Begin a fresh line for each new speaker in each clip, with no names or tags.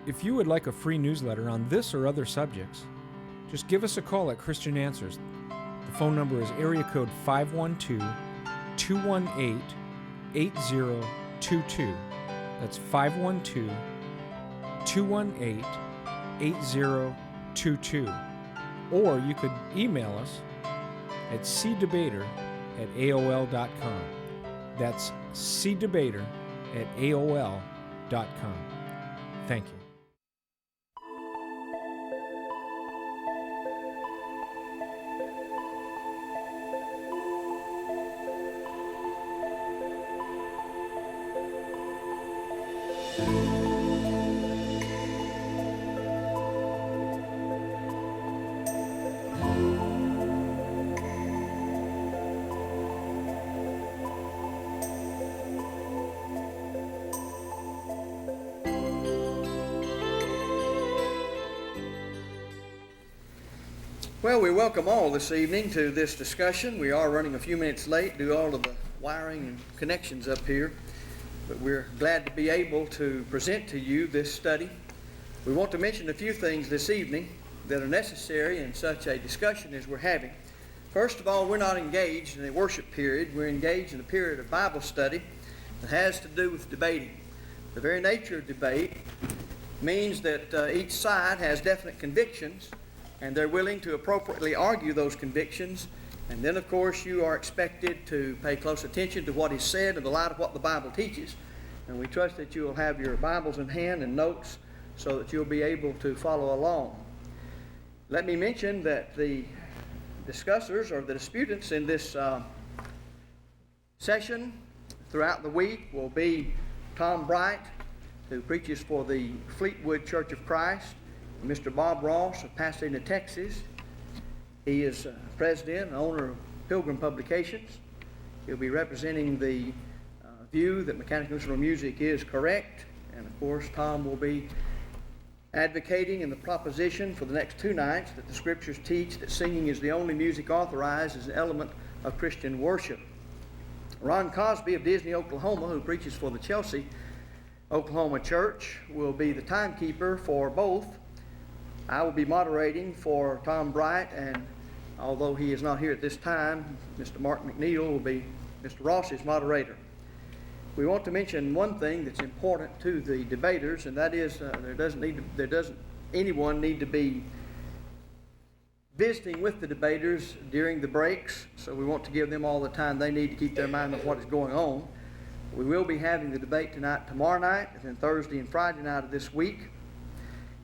If you would like a free newsletter on this or other subjects, just give us a call at Christian Answers. The phone number is area code 512-218-8022. That's 512-218-8022. Or you could email us at cdebater@aol.com. That's cdebater@aol.com. Thank you.
Well, we welcome all this evening to this discussion. We are running a few minutes late due to all of the wiring and connections up here, but we're glad to be able to present to you this study. We want to mention a few things this evening that are necessary in such a discussion as we're having. First of all, we're not engaged in a worship period. We're engaged in a period of Bible study that has to do with debating. The very nature of debate means that each side has definite convictions, and they're willing to appropriately argue those convictions. And then, of course, you are expected to pay close attention to what is said in the light of what the Bible teaches. And we trust that you will have your Bibles in hand and notes so that you'll be able to follow along. Let me mention that the discussers or the disputants in this session throughout the week will be Tom Bright, who preaches for the Fleetwood Church of Christ, Mr. Bob Ross of Pasadena, Texas. He is president and owner of Pilgrim Publications. He'll be representing the view that mechanical instrumental music is correct. And of course, Tom will be advocating in the proposition for the next two nights that the Scriptures teach that singing is the only music authorized as an element of Christian worship. Ron Cosby of Disney, Oklahoma, who preaches for the Chelsea, Oklahoma Church, will be the timekeeper for both. I will be moderating for Tom Bright, and although he is not here at this time, Mr. Mark McNeil will be Mr. Ross's moderator. We want to mention one thing that's important to the debaters, and that is there doesn't anyone need to be visiting with the debaters during the breaks, so we want to give them all the time they need to keep their mind on what is going on. We will be having the debate tonight, tomorrow night, and then Thursday and Friday night of this week.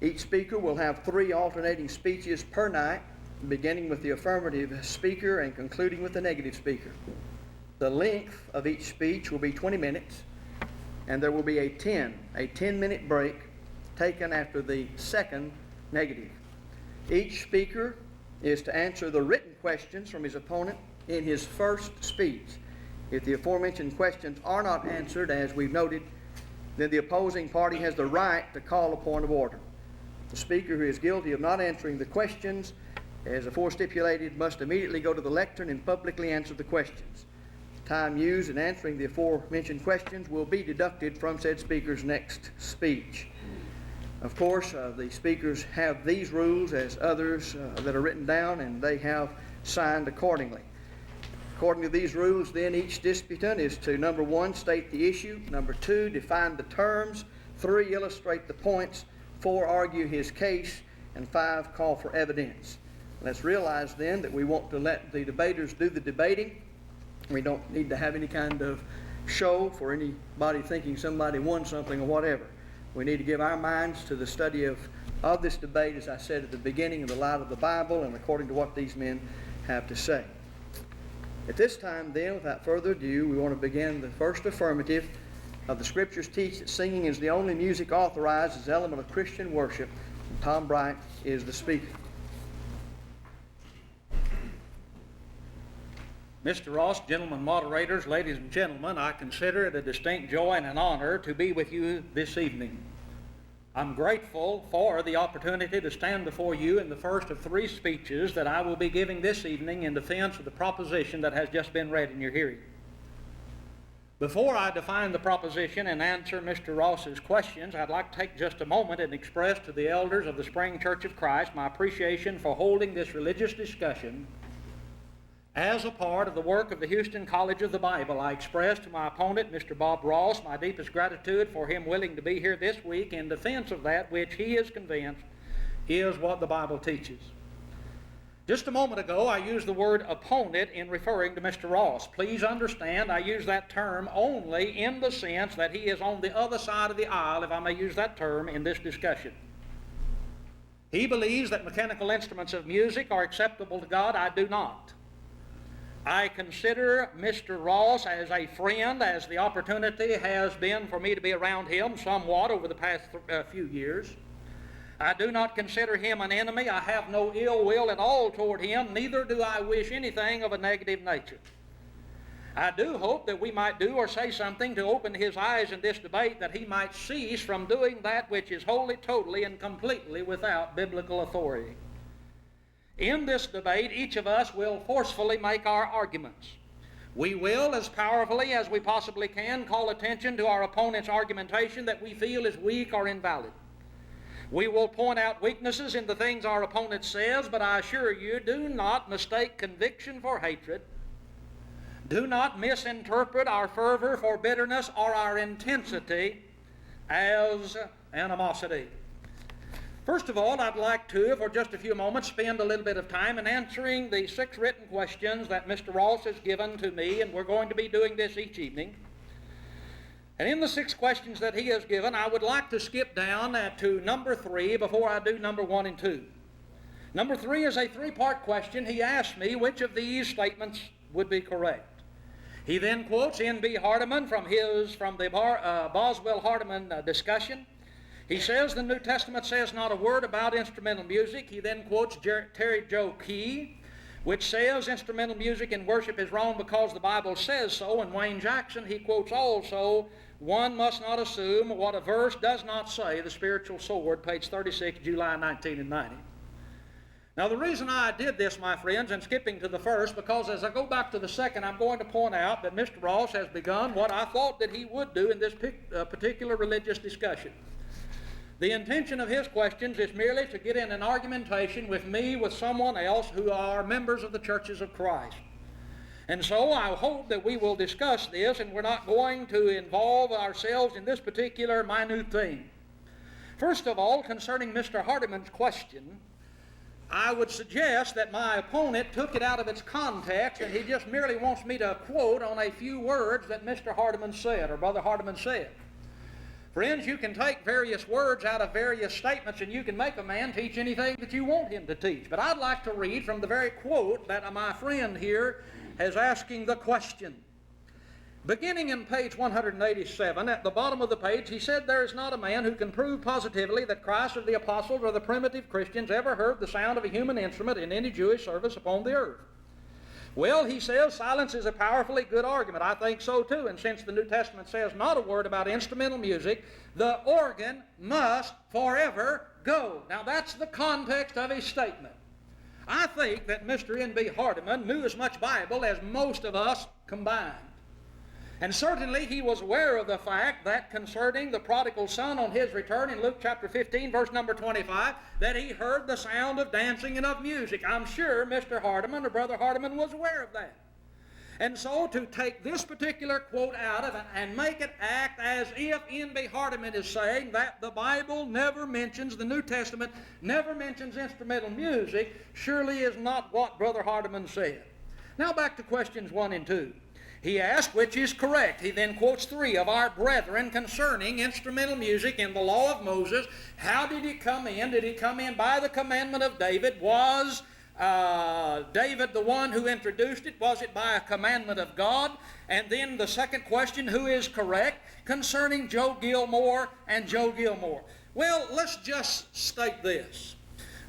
Each speaker will have 3 alternating speeches per night, beginning with the affirmative speaker and concluding with the negative speaker. The length of each speech will be 20 minutes, and there will be a 10-minute break taken after the second negative. Each speaker is to answer the written questions from his opponent in his first speech. If the aforementioned questions are not answered, as we've noted, then the opposing party has the right to call a point of order. The speaker who is guilty of not answering the questions, as afore stipulated, must immediately go to the lectern and publicly answer the questions. The time used in answering the aforementioned questions will be deducted from said speaker's next speech. Of course, the speakers have these rules as others that are written down, and they have signed accordingly. According to these rules, then, each disputant is to, number 1, state the issue, number 2, define the terms, 3, illustrate the points, 4, argue his case, and 5, call for evidence. Let's realize then that we want to let the debaters do the debating. We don't need to have any kind of show for anybody thinking somebody won something or whatever. We need to give our minds to the study of this debate, as I said at the beginning, in the light of the Bible and according to what these men have to say. At this time then, without further ado, we want to begin the first affirmative of the Scriptures teach that singing is the only music authorized as an element of Christian worship. And Tom Bright is the speaker.
Mr. Ross, gentlemen moderators, ladies and gentlemen, I consider it a distinct joy and an honor to be with you this evening. I'm grateful for the opportunity to stand before you in the first of 3 speeches that I will be giving this evening in defense of the proposition that has just been read in your hearing. Before I define the proposition and answer Mr. Ross's questions, I'd like to take just a moment and express to the elders of the Spring Church of Christ my appreciation for holding this religious discussion as a part of the work of the Houston College of the Bible. I express to my opponent, Mr. Bob Ross, my deepest gratitude for him willing to be here this week in defense of that which he is convinced is what the Bible teaches. Just a moment ago, I used the word opponent in referring to Mr. Ross. Please understand, I use that term only in the sense that he is on the other side of the aisle, if I may use that term, in this discussion. He believes that mechanical instruments of music are acceptable to God. I do not. I consider Mr. Ross as a friend, as the opportunity has been for me to be around him somewhat over the past few years. I do not consider him an enemy. I have no ill will at all toward him, neither do I wish anything of a negative nature. I do hope that we might do or say something to open his eyes in this debate, that he might cease from doing that which is wholly, totally, and completely without biblical authority. In this debate, each of us will forcefully make our arguments. We will, as powerfully as we possibly can, call attention to our opponent's argumentation that we feel is weak or invalid. We will point out weaknesses in the things our opponent says, but I assure you, do not mistake conviction for hatred. Do not misinterpret our fervor for bitterness or our intensity as animosity. First of all, I'd like to, for just a few moments, spend a little bit of time in answering the 6 written questions that Mr. Ross has given to me, and we're going to be doing this each evening. And in the 6 questions that he has given, I would like to skip down to number 3 before I do number 1 and 2. Number 3 is a 3-part question. He asked me which of these statements would be correct. He then quotes N.B. Hardeman from the Boswell-Hardeman discussion. He says the New Testament says not a word about instrumental music. He then quotes Terry Joe Key, which says instrumental music in worship is wrong because the Bible says so. And Wayne Jackson, he quotes also, one must not assume what a verse does not say, The Spiritual Sword, page 36, July 1990. Now the reason I did this, my friends, and skipping to the first, because as I go back to the second, I'm going to point out that Mr. Ross has begun what I thought that he would do in this particular religious discussion. The intention of his questions is merely to get in an argumentation with me, with someone else who are members of the churches of Christ. And so I hope that we will discuss this, and we're not going to involve ourselves in this particular minute thing. First of all, concerning Mr. Hardeman's question, I would suggest that my opponent took it out of its context, and he just merely wants me to quote on a few words that Mr. Hardeman said, or Brother Hardeman said. Friends, you can take various words out of various statements, and you can make a man teach anything that you want him to teach. But I'd like to read from the very quote that my friend here is asking the question. Beginning in page 187, at the bottom of the page, he said, there is not a man who can prove positively that Christ or the apostles or the primitive Christians ever heard the sound of a human instrument in any Jewish service upon the earth. Well, he says silence is a powerfully good argument. I think so too. And since the New Testament says not a word about instrumental music, the organ must forever go. Now that's the context of his statement. I think that Mr. N.B. Hardeman knew as much Bible as most of us combined. And certainly he was aware of the fact that concerning the prodigal son on his return in Luke chapter 15, verse number 25, that he heard the sound of dancing and of music. I'm sure Mr. Hardeman or Brother Hardeman was aware of that. And so to take this particular quote out of it and make it act as if N.B. Hardeman is saying that the Bible never mentions, the New Testament never mentions instrumental music, surely is not what Brother Hardeman said. Now back to questions 1 and 2. He asked which is correct. He then quotes 3 of our brethren concerning instrumental music in the law of Moses. How did it come in? Did it come in by the commandment of David? Was David the one who introduced it? Was it by a commandment of God? And then the second question, who is correct? Concerning Joe Gilmore and Joe Gilmore. Well, let's just state this.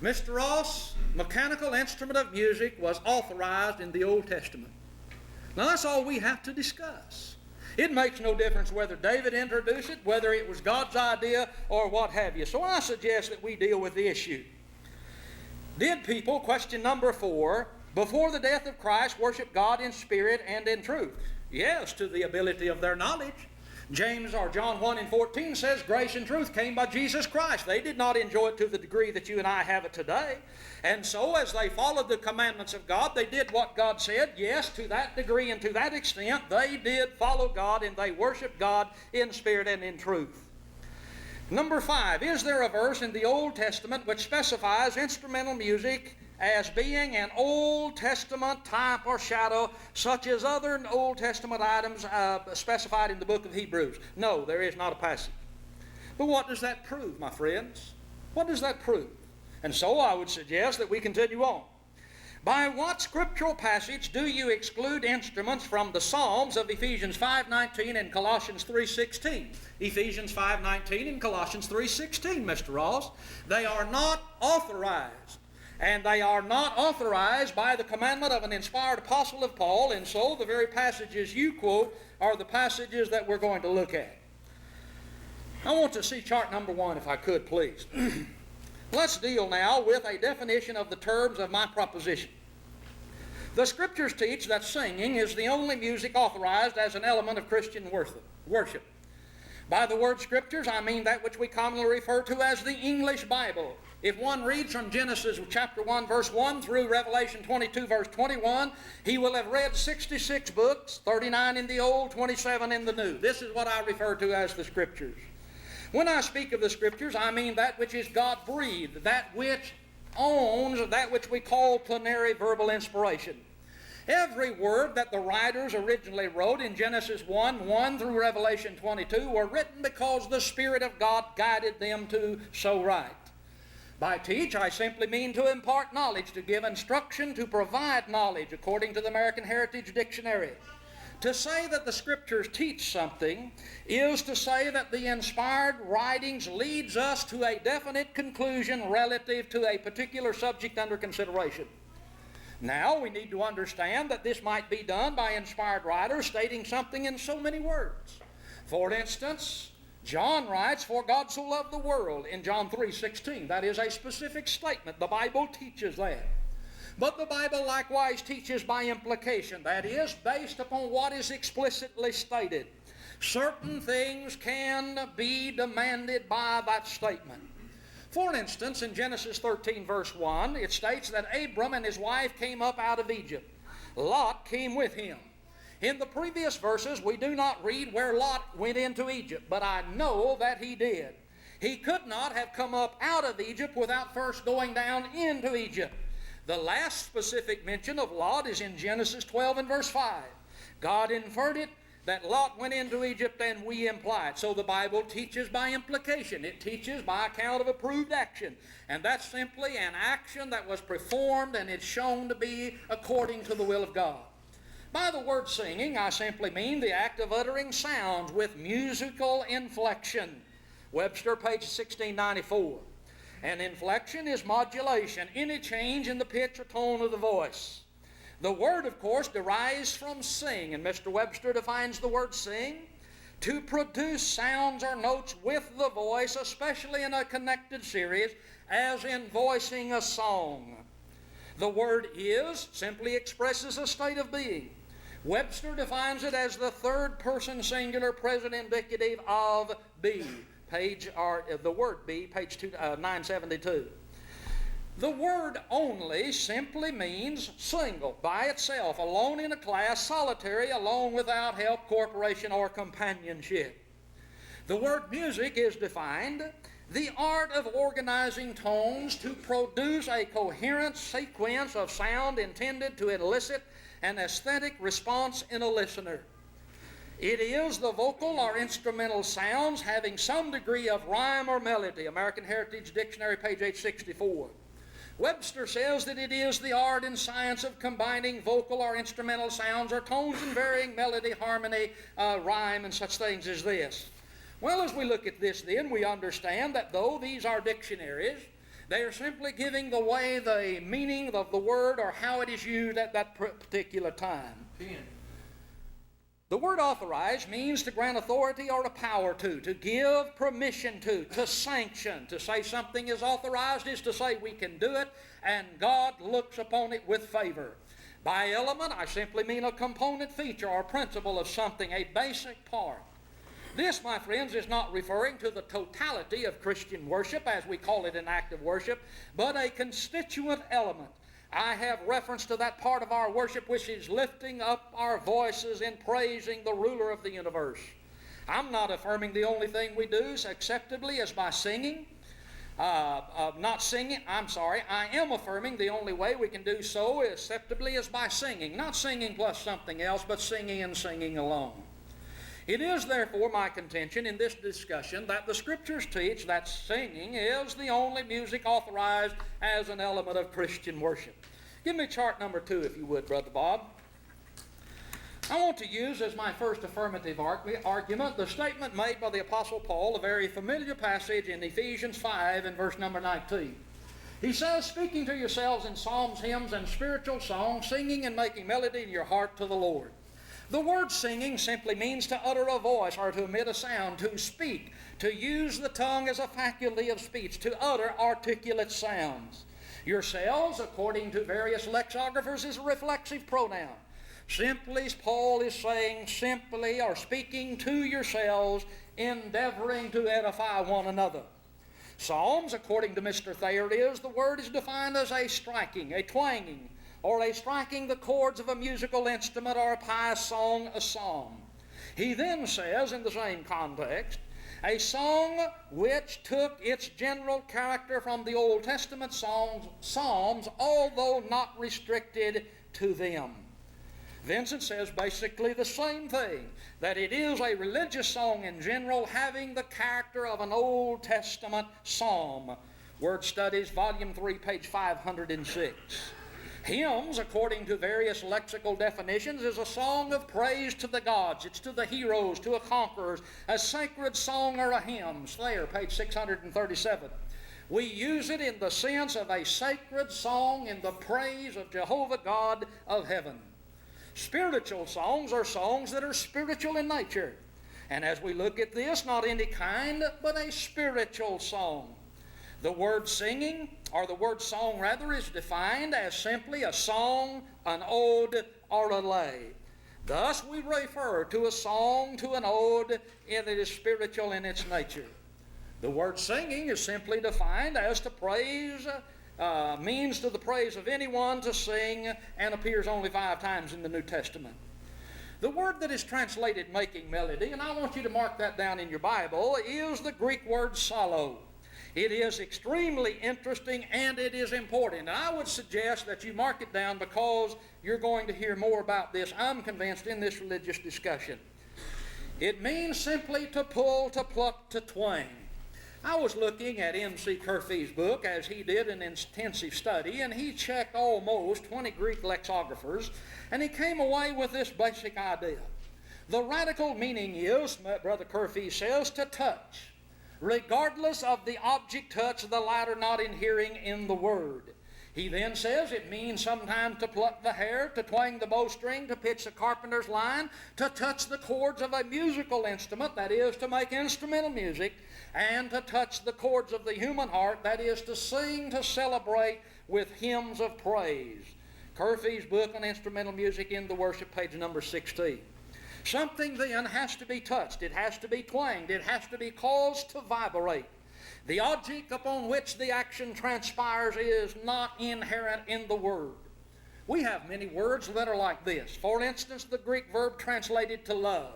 Mr. Ross, mechanical instrument of music was authorized in the Old Testament. Now that's all we have to discuss. It makes no difference whether David introduced it, whether it was God's idea, or what have you. So I suggest that we deal with the issue. Did people, question number 4, before the death of Christ, worship God in spirit and in truth? Yes, to the ability of their knowledge. James or John 1 and 14 says grace and truth came by Jesus Christ. They did not enjoy it to the degree that you and I have it today. And so as they followed the commandments of God, they did what God said. Yes, to that degree and to that extent, they did follow God and they worshiped God in spirit and in truth. Number 5, is there a verse in the Old Testament which specifies instrumental music as being an Old Testament type or shadow, such as other Old Testament items specified in the book of Hebrews? No, there is not a passage. But what does that prove, my friends? What does that prove? And so I would suggest that we continue on. By what scriptural passage do you exclude instruments from the Psalms of Ephesians 5:19 and Colossians 3:16? Ephesians 5:19 and Colossians 3:16, Mr. Ross. They are not authorized. And they are not authorized by the commandment of an inspired apostle of Paul, and so the very passages you quote are the passages that we're going to look at. I want to see chart number 1, if I could, please. Let's deal now with a definition of the terms of my proposition. The Scriptures teach that singing is the only music authorized as an element of Christian worship. By the word Scriptures, I mean that which we commonly refer to as the English Bible. If one reads from Genesis chapter 1, verse 1 through Revelation 22, verse 21, he will have read 66 books, 39 in the Old, 27 in the New. This is what I refer to as the Scriptures. When I speak of the Scriptures, I mean that which is God-breathed, that which owns that which we call plenary verbal inspiration. Every word that the writers originally wrote in Genesis 1 through Revelation 22 were written because the Spirit of God guided them to so write. By teach, I simply mean to impart knowledge, to give instruction, to provide knowledge, according to the American Heritage Dictionary. To say that the Scriptures teach something is to say that the inspired writings leads us to a definite conclusion relative to a particular subject under consideration. Now, we need to understand that this might be done by inspired writers stating something in so many words. For instance, John writes, "For God so loved the world," in John 3:16. That is a specific statement. The Bible teaches that. But the Bible likewise teaches by implication, that is, based upon what is explicitly stated. Certain things can be demanded by that statement. For instance, in Genesis 13, verse 1, it states that Abram and his wife came up out of Egypt. Lot came with him. In the previous verses, we do not read where Lot went into Egypt, but I know that he did. He could not have come up out of Egypt without first going down into Egypt. The last specific mention of Lot is in Genesis 12 and verse 5. God inferred it that Lot went into Egypt, and we imply it. So the Bible teaches by implication. It teaches by account of approved action. And that's simply an action that was performed and it's shown to be according to the will of God. By the word singing, I simply mean the act of uttering sounds with musical inflection. Webster, page 1694. An inflection is modulation, any change in the pitch or tone of the voice. The word, of course, derives from sing, and Mr. Webster defines the word sing: to produce sounds or notes with the voice, especially in a connected series, as in voicing a song. The word is simply expresses a state of being. Webster defines it as the third person singular present indicative of be. The word be, page 972. The word only simply means single, by itself, alone in a class, solitary, alone without help, cooperation, or companionship. The word music is defined: the art of organizing tones to produce a coherent sequence of sound intended to elicit an aesthetic response in a listener. It is the vocal or instrumental sounds having some degree of rhyme or melody. American Heritage Dictionary, page 864. Webster says that it is the art and science of combining vocal or instrumental sounds or tones in varying melody, harmony, rhyme, and such things as this. Well, as we look at this then, we understand that though these are dictionaries, they are simply giving the meaning of the word or how it is used at that particular time. The word authorized means to grant authority or a power to give permission to sanction. To say something is authorized is to say we can do it, and God looks upon it with favor. By element, I simply mean a component feature or principle of something, a basic part. This, my friends, is not referring to the totality of Christian worship, as we call it in active worship, but a constituent element. I have reference to that part of our worship which is lifting up our voices in praising the ruler of the universe. I'm not affirming the only thing we do acceptably is by singing. I am affirming the only way we can do so acceptably is by singing. Not singing plus something else, but singing and singing alone. It is therefore my contention in this discussion that the Scriptures teach that singing is the only music authorized as an element of Christian worship. Give me chart number 2 if you would, Brother Bob. I want to use as my first affirmative argument the statement made by the Apostle Paul, a very familiar passage in Ephesians 5 and verse number 19. He says, speaking to yourselves in psalms, hymns, and spiritual songs, singing and making melody in your heart to the Lord. The word singing simply means to utter a voice or to emit a sound, to speak, to use the tongue as a faculty of speech, to utter articulate sounds. Yourselves, according to various lexicographers, is a reflexive pronoun. Simply, Paul is saying simply or speaking to yourselves, endeavoring to edify one another. Psalms, according to Mr. Thayer, the word is defined as a striking, a twanging, or a striking the chords of a musical instrument or a pious song, a psalm. He then says in the same context, a song which took its general character from the Old Testament psalms, although not restricted to them. Vincent says basically the same thing, that it is a religious song in general having the character of an Old Testament psalm. Word Studies, Volume 3, page 506. Hymns, according to various lexical definitions, is a song of praise to the gods. It's to the heroes, to the conquerors, a sacred song or a hymn. Slayer, page 637. We use it in the sense of a sacred song in the praise of Jehovah God of heaven. Spiritual songs are songs that are spiritual in nature. And as we look at this, not any kind, but a spiritual song. The word singing, or the word song rather, is defined as simply a song, an ode, or a lay. Thus we refer to a song, to an ode, and it is spiritual in its nature. The word singing is simply defined as to praise, means to the praise of anyone to sing, and appears only 5 times in the New Testament. The word that is translated making melody, and I want you to mark that down in your Bible, is the Greek word solo. It is extremely interesting and it is important. And I would suggest that you mark it down because you're going to hear more about this, I'm convinced, in this religious discussion. It means simply to pull, to pluck, to twang. I was looking at M.C. Curfey's book, as he did an intensive study, and he checked almost 20 Greek lexicographers, and he came away with this basic idea. The radical meaning is, Brother Curfey says, to touch, regardless of the object touched, the latter not inhering in the word. He then says it means sometimes to pluck the hair, to twang the bowstring, to pitch the carpenter's line, to touch the chords of a musical instrument, that is, to make instrumental music, and to touch the chords of the human heart, that is, to sing, to celebrate with hymns of praise. Curfey's book on instrumental music in the worship, page number 16. Something then has to be touched, it has to be twanged, it has to be caused to vibrate. The object upon which the action transpires is not inherent in the word. We have many words that are like this. For instance, the Greek verb translated to love.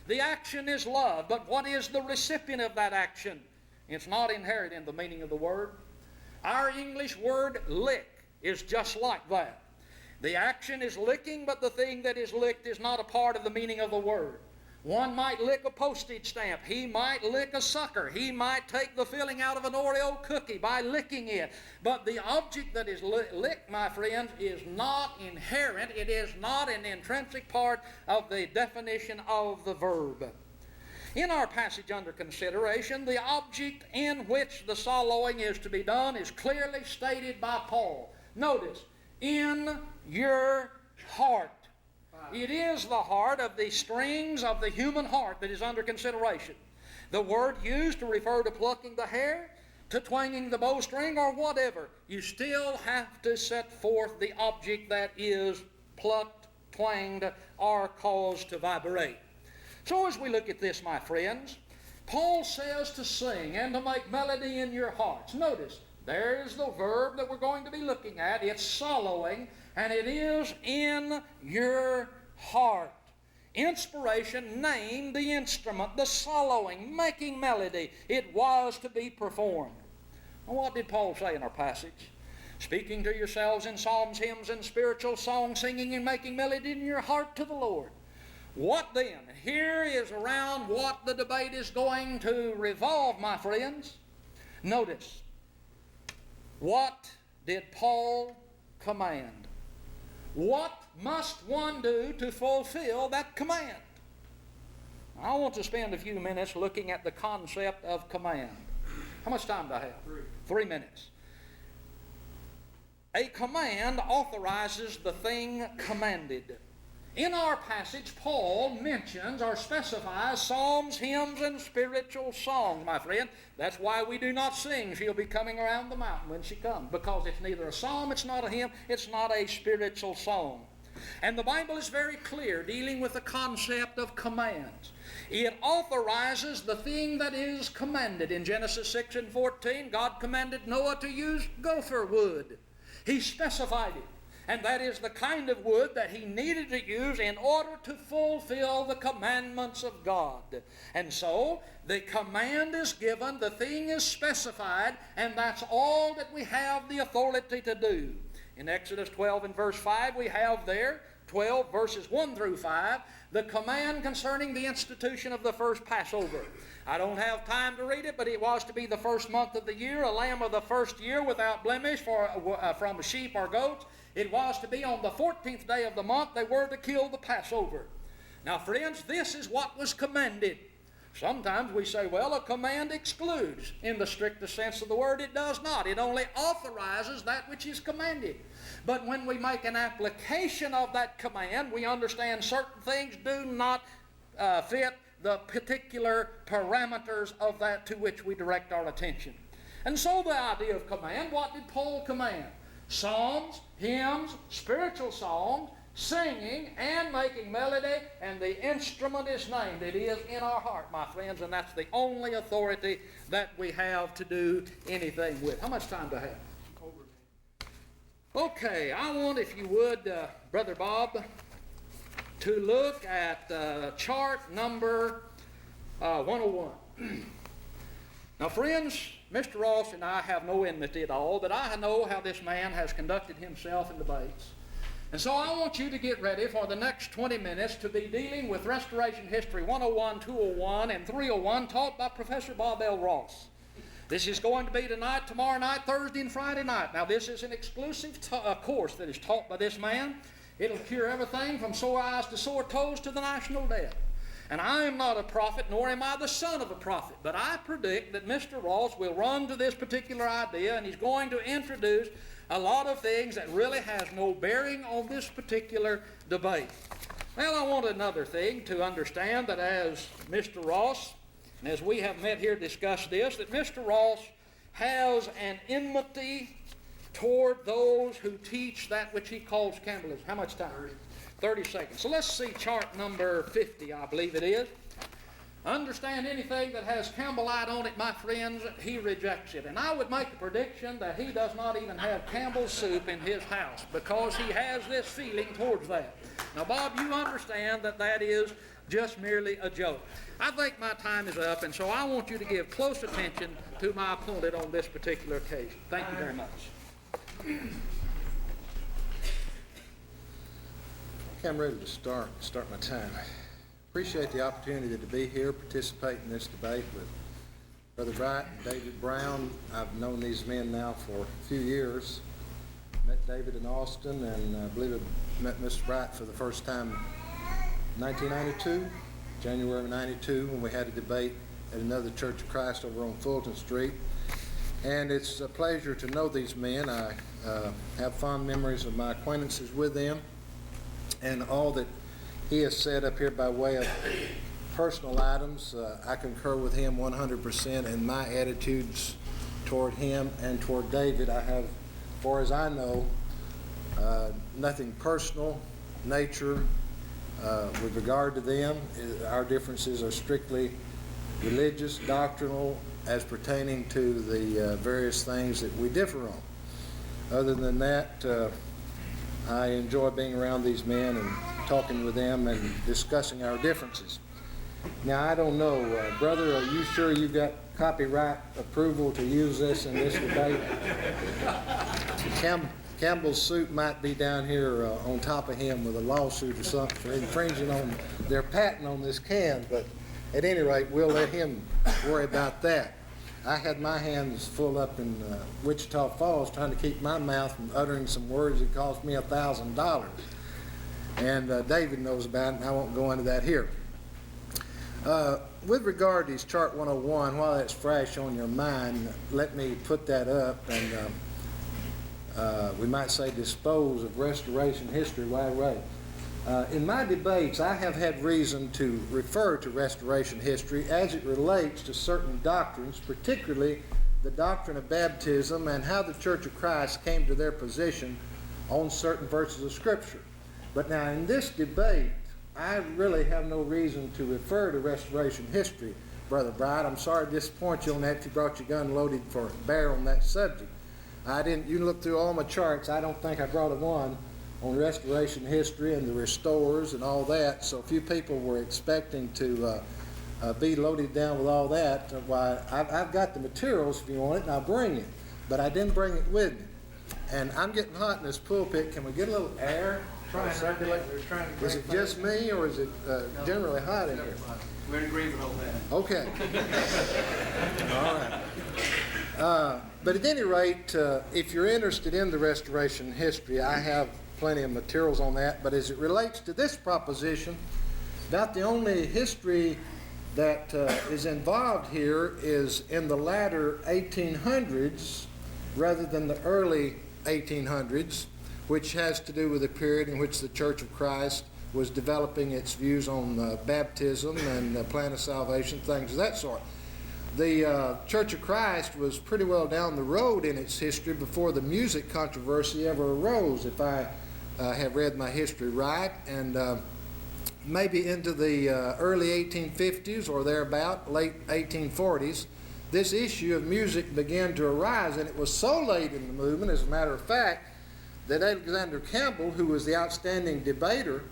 The action is love, but what is the recipient of that action? It's not inherent in the meaning of the word. Our English word lick is just like that. The action is licking, but the thing that is licked is not a part of the meaning of the word. One might lick a postage stamp. He might lick a sucker. He might take the filling out of an Oreo cookie by licking it. But the object that is licked, my friends, is not inherent. It is not an intrinsic part of the definition of the verb. In our passage under consideration, the object in which the soloing is to be done is clearly stated by Paul. Notice, in your heart. It is the heart of the strings of the human heart that is under consideration. The word used to refer to plucking the hair, to twanging the bowstring, or whatever, you still have to set forth the object that is plucked, twanged, or caused to vibrate. So as we look at this, my friends, Paul says to sing and to make melody in your hearts. Notice, there's the verb that we're going to be looking at. It's soloing, and it is in your heart. Inspiration named the instrument, the soloing, making melody. It was to be performed. Well, what did Paul say in our passage? Speaking to yourselves in psalms, hymns, and spiritual songs, singing and making melody in your heart to the Lord. What then? Here is around what the debate is going to revolve, my friends. Notice, what did Paul command? What must one do to fulfill that command? I want to spend a few minutes looking at the concept of command. How much time do I have? 3 minutes. A command authorizes the thing commanded. In our passage, Paul mentions or specifies psalms, hymns, and spiritual songs, my friend. That's why we do not sing, "She'll be coming around the mountain when she comes," because it's neither a psalm, it's not a hymn, it's not a spiritual song. And the Bible is very clear dealing with the concept of commands. It authorizes the thing that is commanded. In Genesis 6 and 14, God commanded Noah to use gopher wood. He specified it. And that is the kind of wood that he needed to use in order to fulfill the commandments of God. And so, the command is given, the thing is specified, and that's all that we have the authority to do. In Exodus 12 and verse 5, we have there, 12 verses 1 through 5, the command concerning the institution of the first Passover. I don't have time to read it, but it was to be the first month of the year, a lamb of the first year without blemish from a sheep or goats. It was to be on the 14th day of the month they were to kill the Passover. Now, friends, this is what was commanded. Sometimes we say, well, a command excludes. In the strictest sense of the word, it does not. It only authorizes that which is commanded. But when we make an application of that command, we understand certain things do not fit the particular parameters of that to which we direct our attention. And so the idea of command, what did Paul command? Psalms, hymns, spiritual songs, singing and making melody, and the instrument is named. It is in our heart, my friends, and that's the only authority that we have to do anything with. How much time do I have? Okay, I want, if you would, Brother Bob, to look at chart number 101. Now, friends, Mr. Ross and I have no enmity at all, but I know how this man has conducted himself in debates. And so I want you to get ready for the next 20 minutes to be dealing with Restoration History 101, 201, and 301 taught by Professor Bob L. Ross. This is going to be tonight, tomorrow night, Thursday, and Friday night. Now, this is an exclusive course that is taught by this man. It'll cure everything from sore eyes to sore toes to the national debt. And I am not a prophet, nor am I the son of a prophet, but I predict that Mr. Ross will run to this particular idea, and he's going to introduce a lot of things that really has no bearing on this particular debate. Well, I want another thing to understand, that as Mr. Ross, and as we have met here to discuss this, that Mr. Ross has an enmity toward those who teach that which he calls Campbellism. How much time? 30 seconds. So let's see chart number 50, I believe it is. Understand, anything that has Campbellite on it, my friends, he rejects it. And I would make a prediction that he does not even have Campbell's soup in his house, because he has this feeling towards that. Now, Bob, you understand that that is just merely a joke. I think my time is up, and so I want you to give close attention to my opponent on this particular occasion. Thank you very much.
I'm ready to start my time. Appreciate the opportunity to be here, participate in this debate with Brother Bright and David Brown. I've known these men now for a few years. Met David in Austin, and I believe I met Mr. Bright for the first time in 1992, January of 92, when we had a debate at another Church of Christ over on Fulton Street. And it's a pleasure to know these men. I have fond memories of my acquaintances with them, and all that he has said up here by way of personal items. I concur with him 100% in my attitudes toward him and toward David. I have, far as I know, nothing personal nature with regard to them. Our differences are strictly religious, doctrinal, as pertaining to the various things that we differ on. Other than that, I enjoy being around these men and talking with them and discussing our differences. Now, I don't know, brother, are you sure you got copyright approval to use this in this debate? Campbell's suit might be down here on top of him with a lawsuit or something for infringing on their patent on this can, but at any rate, we'll let him worry about that. I had my hands full up in Wichita Falls trying to keep my mouth from uttering some words that cost me $1,000. And David knows about it, and I won't go into that here. With regard to his Chart 101, while that's fresh on your mind, let me put that up and we might say dispose of restoration history right away. In my debates, I have had reason to refer to restoration history as it relates to certain doctrines, particularly the doctrine of baptism and how the Church of Christ came to their position on certain verses of Scripture. But now in this debate, I really have no reason to refer to restoration history, Brother Bright. I'm sorry to disappoint you on that if you brought your gun loaded for bear on that subject. You can look through all my charts. I don't think I brought a one on restoration history and the restorers and all that. So few people were expecting to be loaded down with all that. Why, I've got the materials if you want it, and I'll bring it. But I didn't bring it with me. And I'm getting hot in this pulpit. Can we get a little air? Is it just me, or is it generally hot in here?
We're in agreement on that.
Okay. All right. But at any rate, if you're interested in the restoration history, I have plenty of materials on that. But as it relates to this proposition, about the only history that is involved here is in the latter 1800s rather than the early 1800s, which has to do with the period in which the Church of Christ was developing its views on baptism and plan of salvation, things of that sort. The Church of Christ was pretty well down the road in its history before the music controversy ever arose, if I have read my history right, and maybe into the early 1850s or thereabout, late 1840s, this issue of music began to arise, and it was so late in the movement, as a matter of fact, that Alexander Campbell, who was the outstanding debater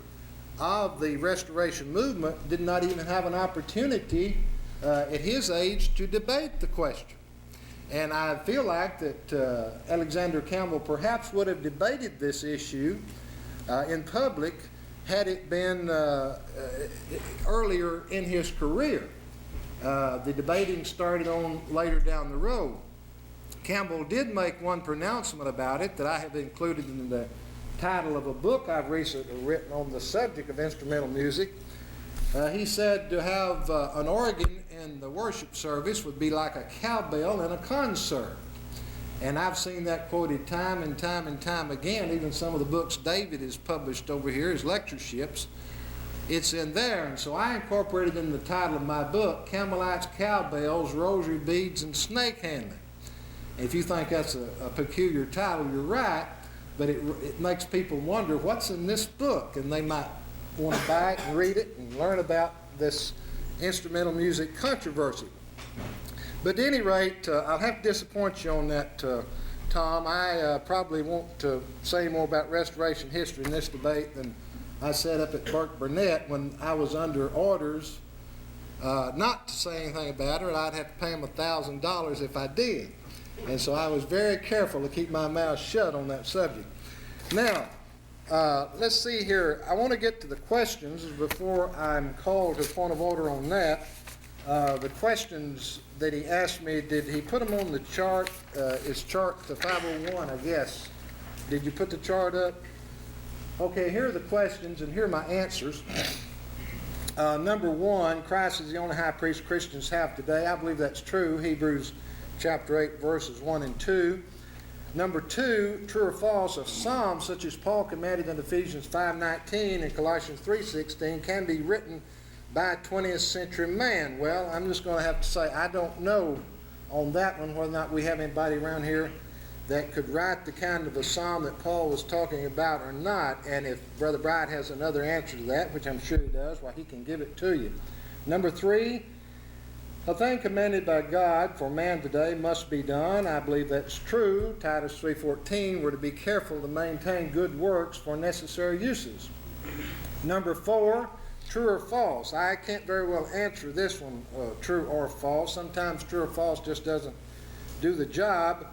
of the Restoration movement, did not even have an opportunity at his age to debate the question. And I feel like that Alexander Campbell perhaps would have debated this issue in public had it been earlier in his career. The debating started on later down the road. Campbell did make one pronouncement about it that I have included in the title of a book I've recently written on the subject of instrumental music. He said to have an organ in the worship service would be like a cowbell in a concert. And I've seen that quoted time and time and time again. Even some of the books David has published over here, his lectureships, it's in there. And so I incorporated in the title of my book, Campbellites, Cowbells, Rosary Beads, and Snake Handling. If you think that's a peculiar title, you're right, but it makes people wonder what's in this book, and they might want to buy it and read it and learn about this instrumental music controversy. But at any rate, I'll have to disappoint you on that, Tom. I probably won't say more about restoration history in this debate than I said up at Burke Burnett when I was under orders not to say anything about it. I'd have to pay him $1,000 if I did. And so I was very careful to keep my mouth shut on that subject. Now, let's see here. I want to get to the questions before I'm called to a point of order on that. The questions that he asked me, did he put them on the chart? It's chart 501, I guess. Did you put the chart up? Okay, here are the questions, and here are my answers. Number one, Christ is the only high priest Christians have today. I believe that's true. Hebrews chapter 8, verses 1 and 2. Number two, true or false, of Psalms such as Paul commanded in Ephesians 5:19 and Colossians 3:16 can be written by a 20th century man. Well, I'm just going to have to say I don't know on that one whether or not we have anybody around here that could write the kind of a psalm that Paul was talking about or not. And if Brother Bright has another answer to that, which I'm sure he does, well, he can give it to you. Number 3, a thing commanded by God for man today must be done. I believe that's true. Titus 3:14, we're to be careful to maintain good works for necessary uses. Number 4, true or false. I can't very well answer this one, true or false. Sometimes true or false just doesn't do the job.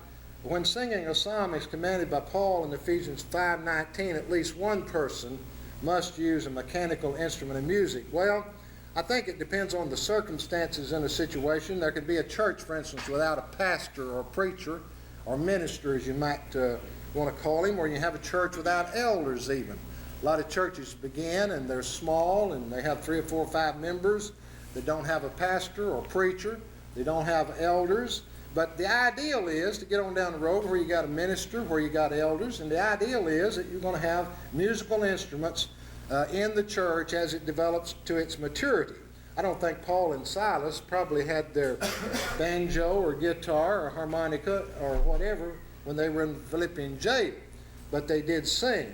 When singing a psalm is commanded by Paul in Ephesians 5:19, at least one person must use a mechanical instrument of music. Well, I think it depends on the circumstances in a situation. There could be a church, for instance, without a pastor or preacher or minister, as you might want to call him, or you have a church without elders even. A lot of churches begin and they're small and they have 3 or 4 or 5 members. They don't have a pastor or preacher. They don't have elders. But the ideal is to get on down the road where you got a minister, where you got elders, and the ideal is that you're going to have musical instruments in the church as it develops to its maturity. I don't think Paul and Silas probably had their banjo or guitar or harmonica or whatever when they were in the Philippian jail, but they did sing.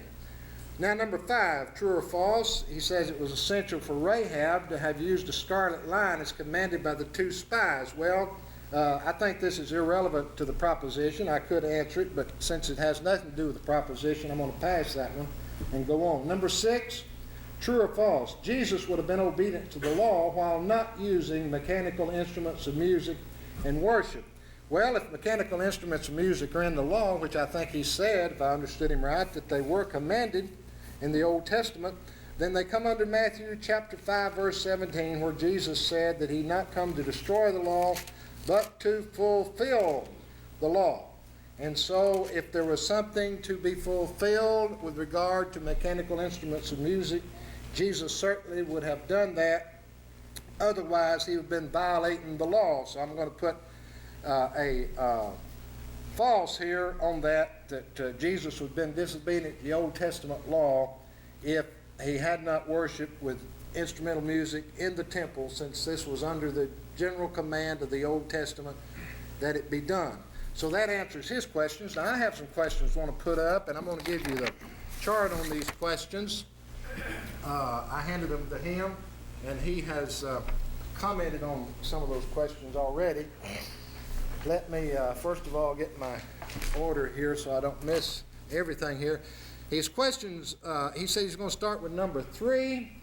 Now, number 5, true or false, he says it was essential for Rahab to have used a scarlet line as commanded by the 2 spies. Well, I think this is irrelevant to the proposition. I could answer it, but since it has nothing to do with the proposition, I'm going to pass that one and go on. Number 6, true or false, Jesus would have been obedient to the law while not using mechanical instruments of music in worship. Well, if mechanical instruments of music are in the law, which I think he said, if I understood him right, that they were commanded in the Old Testament, then they come under Matthew chapter 5, verse 17, where Jesus said that he not come to destroy the law, but to fulfill the law. And so if there was something to be fulfilled with regard to mechanical instruments of music, Jesus certainly would have done that. Otherwise, he would have been violating the law. So I'm going to put a false here on that Jesus would have been disobedient to the Old Testament law if he had not worshipped with instrumental music in the temple, since this was under the general command of the Old Testament that it be done. So that answers his questions. Now I have some questions I want to put up, and I'm going to give you the chart on these questions. I handed them to him, and he has commented on some of those questions already. Let me first of all get my order here so I don't miss everything here. His questions, he says he's going to start with number 3.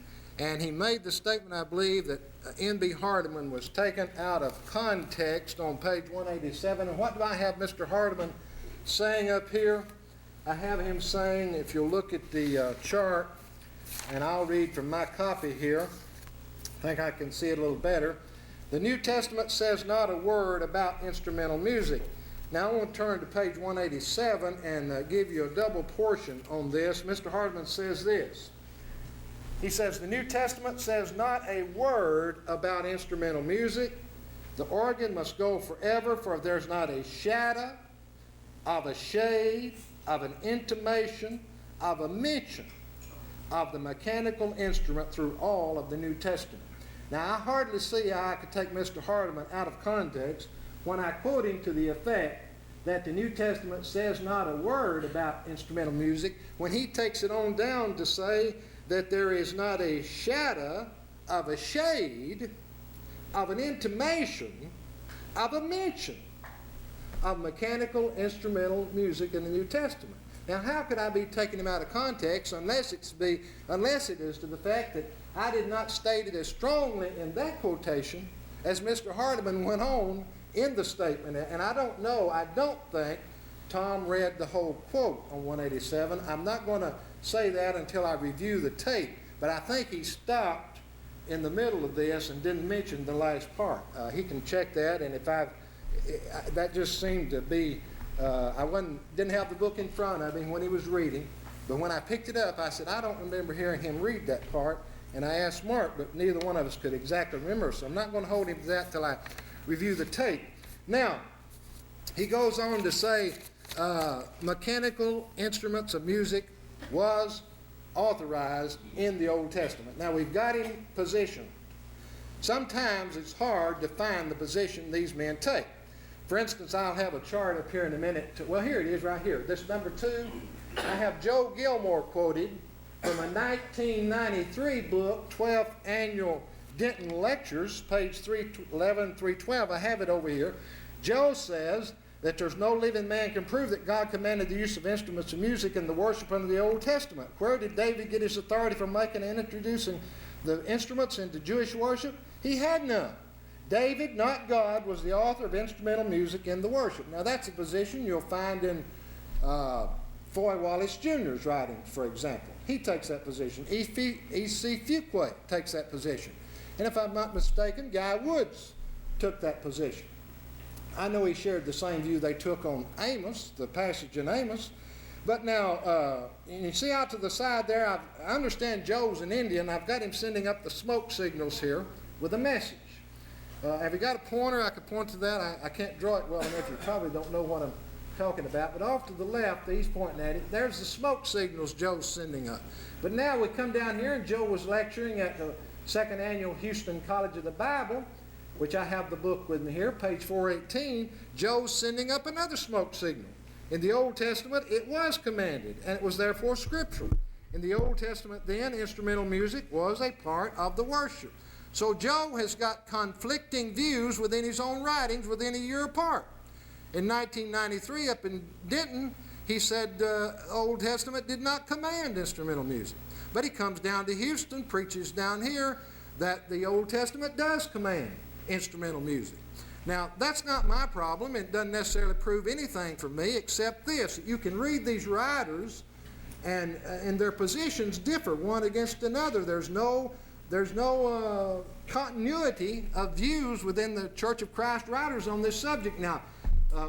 And he made the statement, I believe, that N.B. Hardeman was taken out of context on page 187. And what do I have Mr. Hardeman saying up here? I have him saying, if you'll look at the chart, and I'll read from my copy here. I think I can see it a little better. The New Testament says not a word about instrumental music. Now I want to turn to page 187 and give you a double portion on this. Mr. Hardeman says this. He says, the New Testament says not a word about instrumental music. The organ must go forever, for there's not a shadow of a shade, of an intimation, of a mention of the mechanical instrument through all of the New Testament. Now, I hardly see how I could take Mr. Hardeman out of context when I quote him to the effect that the New Testament says not a word about instrumental music, when he takes it on down to say that there is not a shadow of a shade, of an intimation, of a mention of mechanical instrumental music in the New Testament. Now, how could I be taking him out of context unless it is to the fact that I did not state it as strongly in that quotation as Mr. Hardeman went on in the statement. And I don't think Tom read the whole quote on 187. I'm not going to say that until I review the tape, but I think he stopped in the middle of this and didn't mention the last part. He can check that, and if that just seemed to be, I didn't have the book in front of him when he was reading, but when I picked it up, I said, I don't remember hearing him read that part, and I asked Mark, but neither one of us could exactly remember, so I'm not going to hold him to that till I review the tape. Now, he goes on to say, mechanical instruments of music was authorized in the Old Testament. Now, we've got him positioned. Sometimes it's hard to find the position these men take. For instance, I'll have a chart up here in a minute. Well, here it is right here. This number 2, I have Joe Gilmore quoted from a 1993 book, 12th Annual Denton Lectures, page 311, 312. I have it over here. Joe says that there's no living man can prove that God commanded the use of instruments of music in the worship under the Old Testament. Where did David get his authority for making and introducing the instruments into Jewish worship? He had none. David, not God, was the author of instrumental music in the worship. Now that's a position you'll find in Foy Wallace Jr.'s writings, for example. He takes that position. E.C. Fuqua takes that position. And if I'm not mistaken, Guy Woods took that position. I know he shared the same view they took on Amos, the passage in Amos. But now, you see out to the side there, I understand Joe's an Indian. I've got him sending up the smoke signals here with a message. Have you got a pointer? I could point to that. I can't draw it well enough. You probably don't know what I'm talking about. But off to the left, he's pointing at it. There's the smoke signals Joe's sending up. But now we come down here, and Joe was lecturing at the 2nd Annual Houston College of the Bible, which I have the book with me here, page 418. Joe's sending up another smoke signal. In the Old Testament, it was commanded, and it was therefore scriptural. In the Old Testament, then, instrumental music was a part of the worship. So Joe has got conflicting views within his own writings within a year apart. In 1993, up in Denton, he said the Old Testament did not command instrumental music. But he comes down to Houston, preaches down here that the Old Testament does command instrumental music. Now, that's not my problem. It doesn't necessarily prove anything for me except this. You can read these writers and their positions differ one against another. There's no continuity of views within the Church of Christ writers on this subject. Now,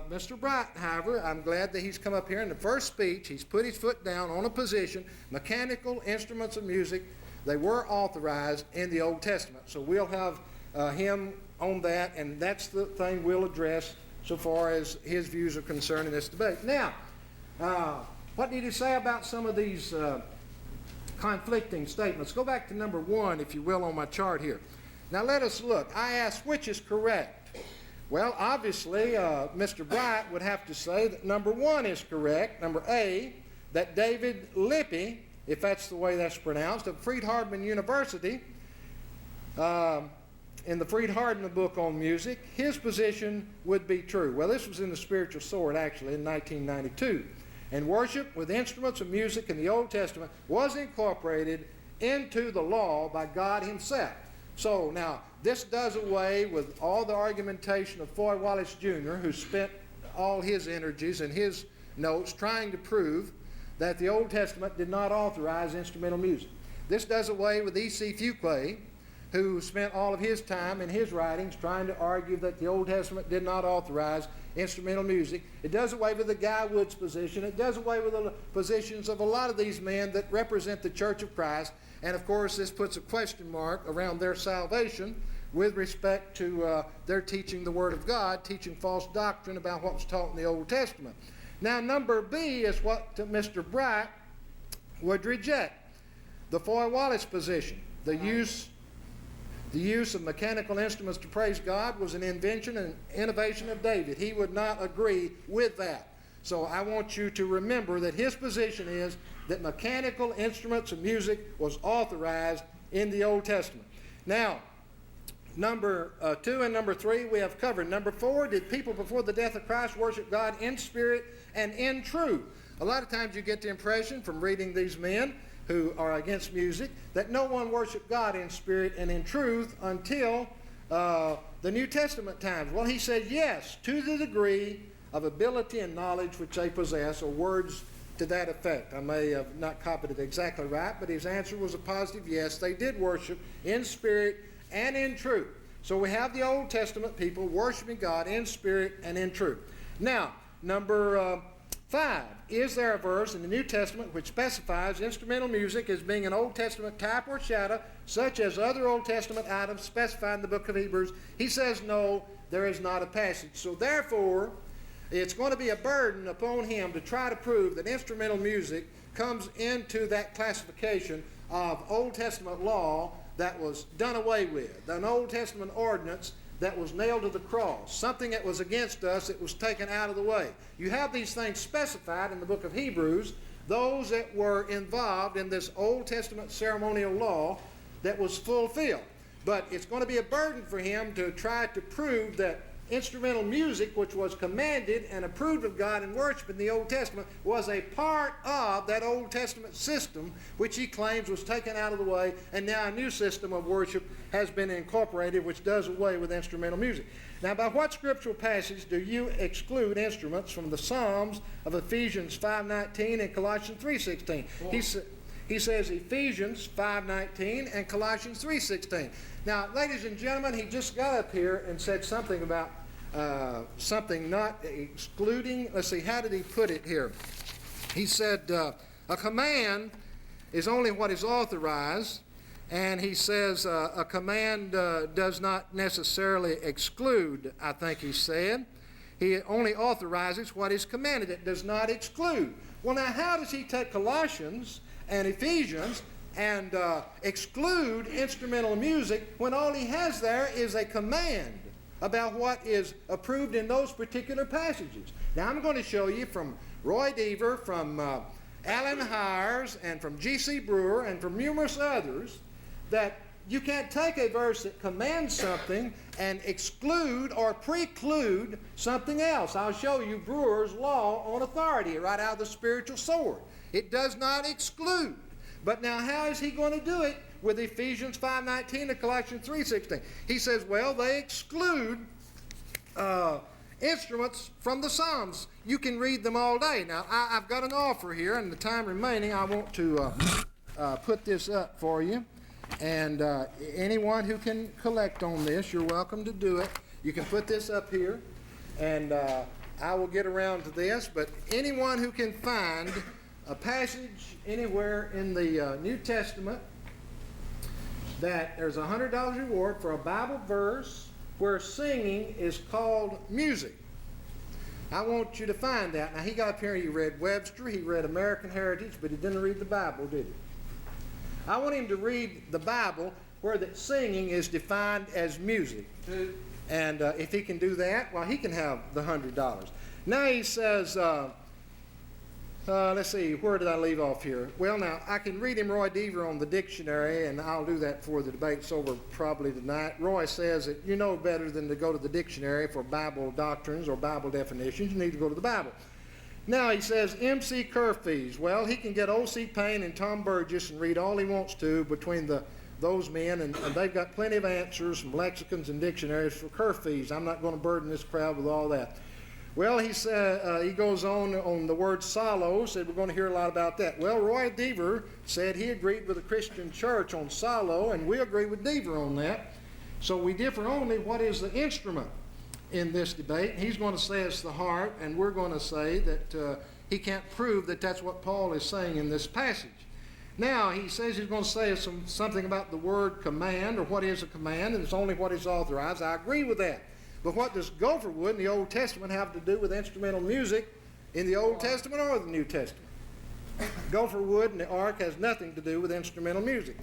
Mr. Bright, however, I'm glad that he's come up here in the first speech. He's put his foot down on a position. Mechanical instruments of music, they were authorized in the Old Testament. So we'll have him on that, and that's the thing we'll address so far as his views are concerned in this debate. Now, what did he say about some of these conflicting statements? Go back to number 1, if you will, on my chart here. Now let us look. I asked which is correct. Well, obviously, Mr. Bright would have to say that number 1 is correct. Number A, that David Lippy, if that's the way that's pronounced, of Freed-Hardeman University, in the Freed-Hardeman book on music, his position would be true. Well, this was in the Spiritual Sword, actually, in 1992. And worship with instruments of music in the Old Testament was incorporated into the law by God himself. So now, this does away with all the argumentation of Foy Wallace Jr., who spent all his energies and his notes trying to prove that the Old Testament did not authorize instrumental music. This does away with E.C. Fuqua, who spent all of his time in his writings trying to argue that the Old Testament did not authorize instrumental music. It does away with the Guy Woods position. It does away with the positions of a lot of these men that represent the Church of Christ. And of course, this puts a question mark around their salvation with respect to their teaching the Word of God, teaching false doctrine about what was taught in the Old Testament. Now, number B is what Mr. Bright would reject. The Foy Wallace position. The use of mechanical instruments to praise God was an invention and innovation of David. He would not agree with that. So I want you to remember that his position is that mechanical instruments of music was authorized in the Old Testament. Now, number 2 and number 3 we have covered. Number 4, did people before the death of Christ worship God in spirit and in truth? A lot of times you get the impression from reading these men who are against music that no one worshiped God in spirit and in truth until the New Testament times. Well, he said yes, to the degree of ability and knowledge which they possess, or words to that effect. I may have not copied it exactly right, but his answer was a positive yes. They did worship in spirit and in truth. So we have the Old Testament people worshiping God in spirit and in truth. Now, number 5, is there a verse in the New Testament which specifies instrumental music as being an Old Testament type or shadow, such as other Old Testament items specified in the book of Hebrews? He says no, there is not a passage. So therefore, it's going to be a burden upon him to try to prove that instrumental music comes into that classification of Old Testament law that was done away with, an Old Testament ordinance that was nailed to the cross, something that was against us that was taken out of the way. You have these things specified in the book of Hebrews, those that were involved in this Old Testament ceremonial law that was fulfilled. But it's going to be a burden for him to try to prove that instrumental music, which was commanded and approved of God in worship in the Old Testament, was a part of that Old Testament system, which he claims was taken out of the way, and now a new system of worship has been incorporated, which does away with instrumental music. Now, by what scriptural passage do you exclude instruments from the Psalms of Ephesians 5:19 and Colossians 3:16? He says Ephesians 5:19 and Colossians 3:16. Now, ladies and gentlemen, he just got up here and said something about something not excluding. Let's see, how did he put it here? He said a command is only what is authorized, and he says a command does not necessarily exclude, I think he said. He only authorizes what is commanded. It does not exclude. Well, now, how does he take Colossians and Ephesians and exclude instrumental music when all he has there is a command about what is approved in those particular passages? Now, I'm going to show you from Roy Deaver, from Alan Hires, and from G.C. Brewer, and from numerous others, that you can't take a verse that commands something and exclude or preclude something else. I'll show you Brewer's law on authority right out of the spiritual sword. It does not exclude. But now, how is he going to do it with Ephesians 5:19 and Colossians 3:16? He says, well, they exclude instruments from the Psalms. You can read them all day. Now, I've got an offer here, and the time remaining, I want to put this up for you. And anyone who can collect on this, you're welcome to do it. You can put this up here, and I will get around to this. But anyone who can find a passage anywhere in the New Testament that there's a $100 reward for a Bible verse where singing is called music. I want you to find that. Now, he got up here and he read Webster, he read American Heritage, but he didn't read the Bible, did he? I want him to read the Bible where that singing is defined as music. And if he can do that, well, he can have the $100. Now he says, let's see, where did I leave off here? Well, now, I can read him Roy Deaver on the dictionary, and I'll do that before the debate's over probably tonight. Roy says that you know better than to go to the dictionary for Bible doctrines or Bible definitions. You need to go to the Bible. Now, he says M.C. Curfews. Well, he can get O.C. Payne and Tom Burgess and read all he wants to between those men, and they've got plenty of answers from lexicons and dictionaries for Curfews. I'm not going to burden this crowd with all that. Well, he said, he goes on the word solo, said we're going to hear a lot about that. Well, Roy Deaver said he agreed with the Christian church on solo, and we agree with Deaver on that. So we differ only what is the instrument in this debate. He's going to say it's the heart, and we're going to say that he can't prove that that's what Paul is saying in this passage. Now, he says he's going to say something about the word command, or what is a command, and it's only what is authorized. I agree with that. But what does gopher wood in the Old Testament have to do with instrumental music in the Old Testament or the New Testament? Gopher wood in the ark has nothing to do with instrumental music.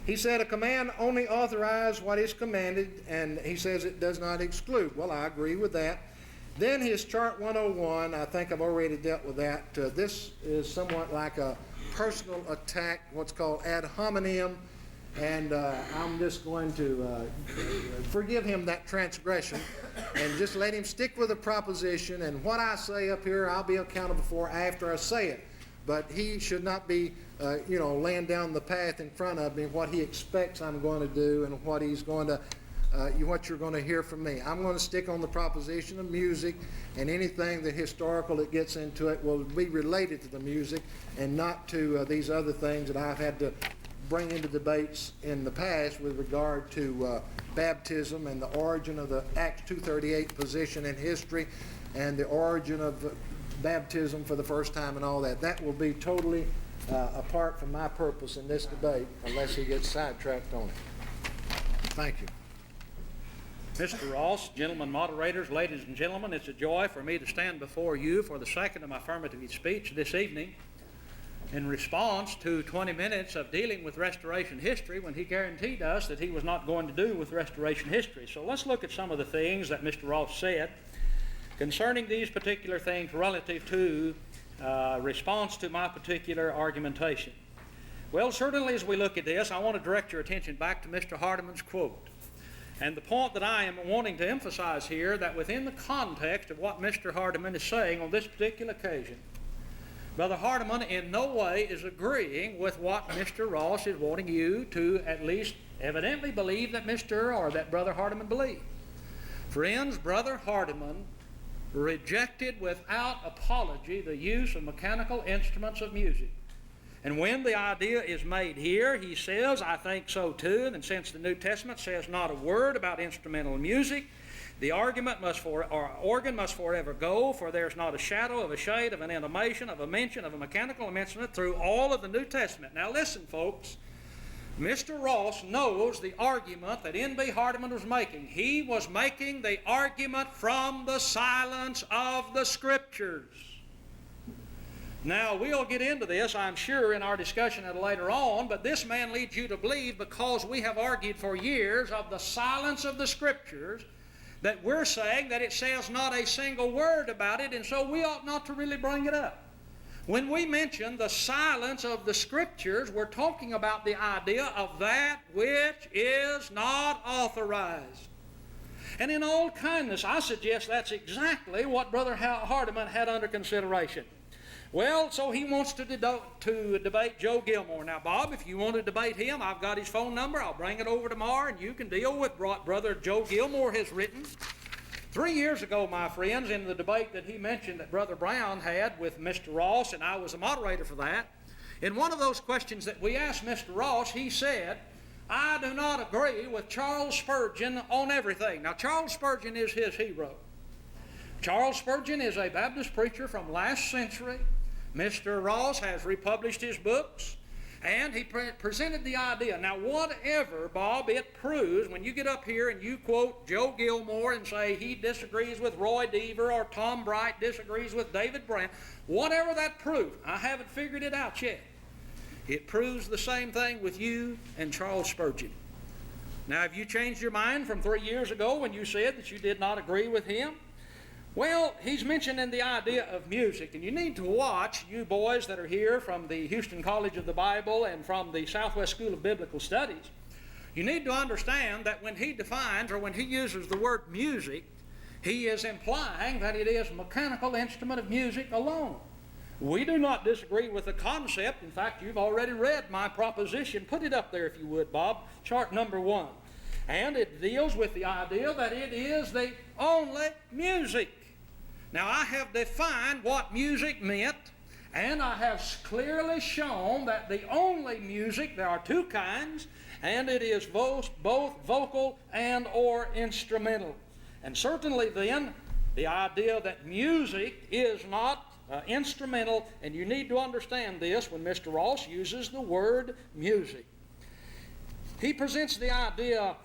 He said a command only authorizes what is commanded, and he says it does not exclude. Well, I agree with that. Then his chart 101, I think I've already dealt with that. This is somewhat like a personal attack, what's called ad hominem, and I'm just going to forgive him that transgression and just let him stick with the proposition, and what I say up here I'll be accountable for after I say it. But he should not be, laying down the path in front of me, what he expects I'm going to do and what he's going to, what you're going to hear from me. I'm going to stick on the proposition of music, and anything that historical that gets into it will be related to the music and not to these other things that I've had to bring into debates in the past with regard to baptism and the origin of the Acts 2:38 position in history and the origin of baptism for the first time and all that. That will be totally apart from my purpose in this debate unless he gets sidetracked on it. Thank you.
Mr. Ross, gentlemen moderators, ladies and gentlemen, it's a joy for me to stand before you for the second of my affirmative speech this evening. in response to 20 minutes of dealing with Restoration history when he guaranteed us that he was not going to do with Restoration history. So let's look at some of the things that Mr. Ross said concerning these particular things relative to response to my particular argumentation. Well, certainly as we look at this, I want to direct your attention back to Mr. Hardeman's quote. And the point that I am wanting to emphasize here, that within the context of what Mr. Hardeman is saying on this particular occasion, Brother Hardeman in no way is agreeing with what Mr. Ross is wanting you to at least evidently believe that that Brother Hardeman believed. Friends, Brother Hardeman rejected without apology the use of mechanical instruments of music. And when the idea is made here, he says, I think so too, and since the New Testament says not a word about instrumental music, the organ must forever go, for there's not a shadow of a shade of an intimation of a mention of a mechanical instrument through all of the New Testament. Now listen, folks. Mr. Ross knows the argument that N.B. Hardeman was making. He was making the argument from the silence of the Scriptures. Now, we'll get into this, I'm sure, in our discussion later on, but this man leads you to believe, because we have argued for years of the silence of the Scriptures, that we're saying that it says not a single word about it, and so we ought not to really bring it up. When we mention the silence of the Scriptures, we're talking about the idea of that which is not authorized. And in all kindness, I suggest that's exactly what Brother Hardeman had under consideration. Well, so he wants to debate Joe Gilmore. Now, Bob, if you want to debate him, I've got his phone number. I'll bring it over tomorrow, and you can deal with what Brother Joe Gilmore has written. 3 years ago, my friends, in the debate that he mentioned that Brother Brown had with Mr. Ross, and I was a moderator for that, in one of those questions that we asked Mr. Ross, he said, I do not agree with Charles Spurgeon on everything. Now, Charles Spurgeon is his hero. Charles Spurgeon is a Baptist preacher from last century. Mr. Ross has republished his books, and he presented the idea. Now, whatever, Bob, it proves, when you get up here and you quote Joe Gilmore and say he disagrees with Roy Deaver or Tom Bright disagrees with David Brown, whatever that proves, I haven't figured it out yet. It proves the same thing with you and Charles Spurgeon. Now, have you changed your mind from 3 years ago when you said that you did not agree with him? Well, he's mentioning the idea of music, and you need to watch, you boys that are here from the Houston College of the Bible and from the Southwest School of Biblical Studies, you need to understand that when he defines or when he uses the word music, he is implying that it is a mechanical instrument of music alone. We do not disagree with the concept. In fact, you've already read my proposition. Put it up there if you would, Bob, chart number 1. And it deals with the idea that it is the only music. Now, I have defined what music meant, and I have clearly shown that the only music, there are two kinds, and it is both vocal and or instrumental. And certainly then, the idea that music is not instrumental, and you need to understand this when Mr. Ross uses the word music. He presents the idea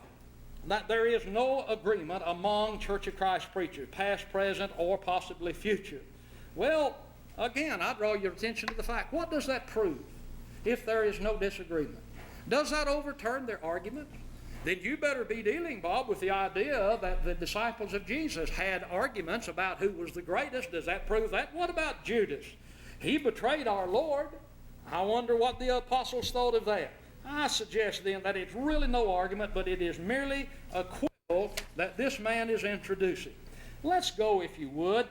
that there is no agreement among Church of Christ preachers, past, present, or possibly future. Well, again, I draw your attention to the fact, what does that prove if there is no disagreement? Does that overturn their argument? Then you better be dealing, Bob, with the idea that the disciples of Jesus had arguments about who was the greatest. Does that prove that? What about Judas? He betrayed our Lord. I wonder what the apostles thought of that. I suggest then that it's really no argument, but it is merely a quibble that this man is introducing. Let's go, if you would,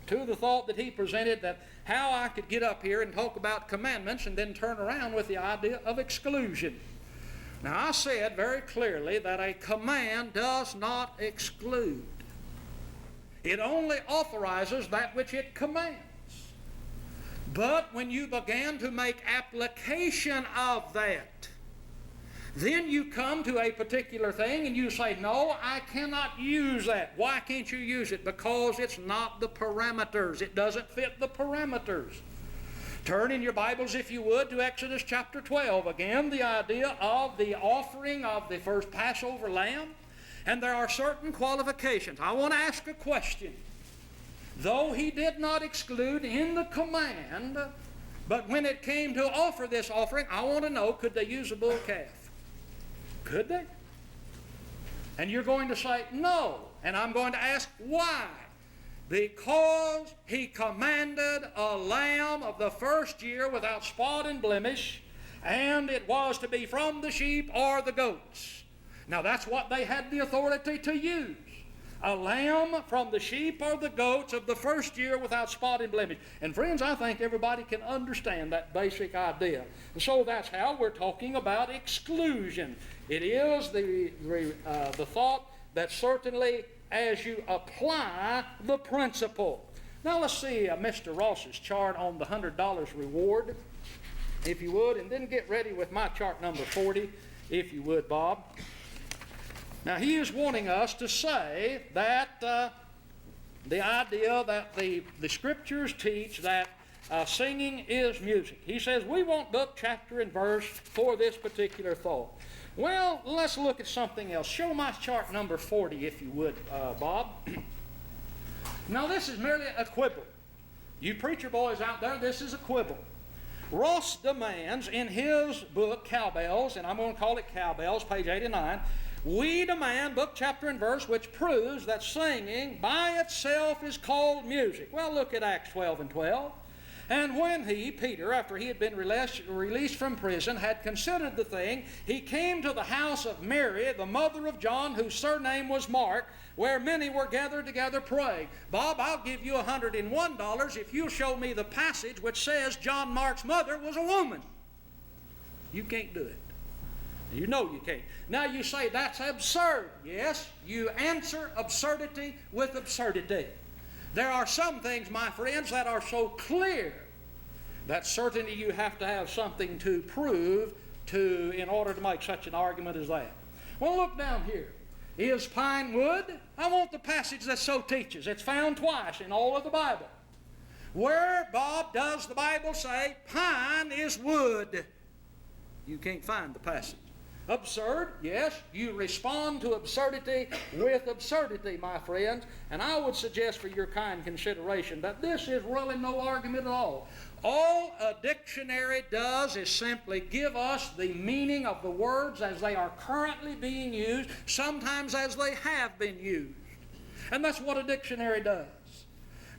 to the thought that he presented, that how I could get up here and talk about commandments and then turn around with the idea of exclusion. Now, I said very clearly that a command does not exclude. It only authorizes that which it commands. But when you began to make application of that, then you come to a particular thing and you say, no, I cannot use that. Why can't you use it? Because it's not the parameters. It doesn't fit the parameters. Turn in your Bibles, if you would, to Exodus chapter 12. Again, the idea of the offering of the first Passover lamb. And there are certain qualifications. I want to ask a question. Though he did not exclude in the command But when it came to offer this offering, I want to know, could they use a bull calf? Could they? And you're going to say, no. And I'm going to ask, why? Because he commanded a lamb of the first year without spot and blemish, and it was to be from the sheep or the goats. Now that's what they had the authority to use. A lamb from the sheep or the goats of the first year without spot and blemish. And friends, I think everybody can understand that basic idea. And so that's how we're talking about exclusion. It is the thought that certainly as you apply the principle. Now let's see Mr. Ross's chart on the $100 reward, if you would, and then get ready with my chart number 40, if you would, Bob. Now he is wanting us to say that the idea that the Scriptures teach that singing is music. He says we want book, chapter, and verse for this particular thought. Well, let's look at something else. Show my chart number 40, if you would, Bob. Now this is merely a quibble. You preacher boys out there, this is a quibble. Ross demands in his book, Cowbells, and I'm going to call it Cowbells, page 89, we demand book, chapter, and verse which proves that singing by itself is called music. Well, look at Acts 12 and 12. And when he, Peter, after he had been released from prison, had considered the thing, he came to the house of Mary, the mother of John, whose surname was Mark, where many were gathered together praying. Bob, I'll give you $101 if you'll show me the passage which says John Mark's mother was a woman. You can't do it. You know you can't. Now you say that's absurd. Yes, you answer absurdity with absurdity. There are some things, my friends, that are so clear that certainly you have to have something to prove in order to make such an argument as that. Well, look down here. Is pine wood? I want the passage that so teaches. It's found twice in all of the Bible. Where, Bob, does the Bible say pine is wood? You can't find the passage. Absurd? Yes, you respond to absurdity with absurdity, my friends. And I would suggest for your kind consideration that this is really no argument at all. All a dictionary does is simply give us the meaning of the words as they are currently being used, sometimes as they have been used. And that's what a dictionary does.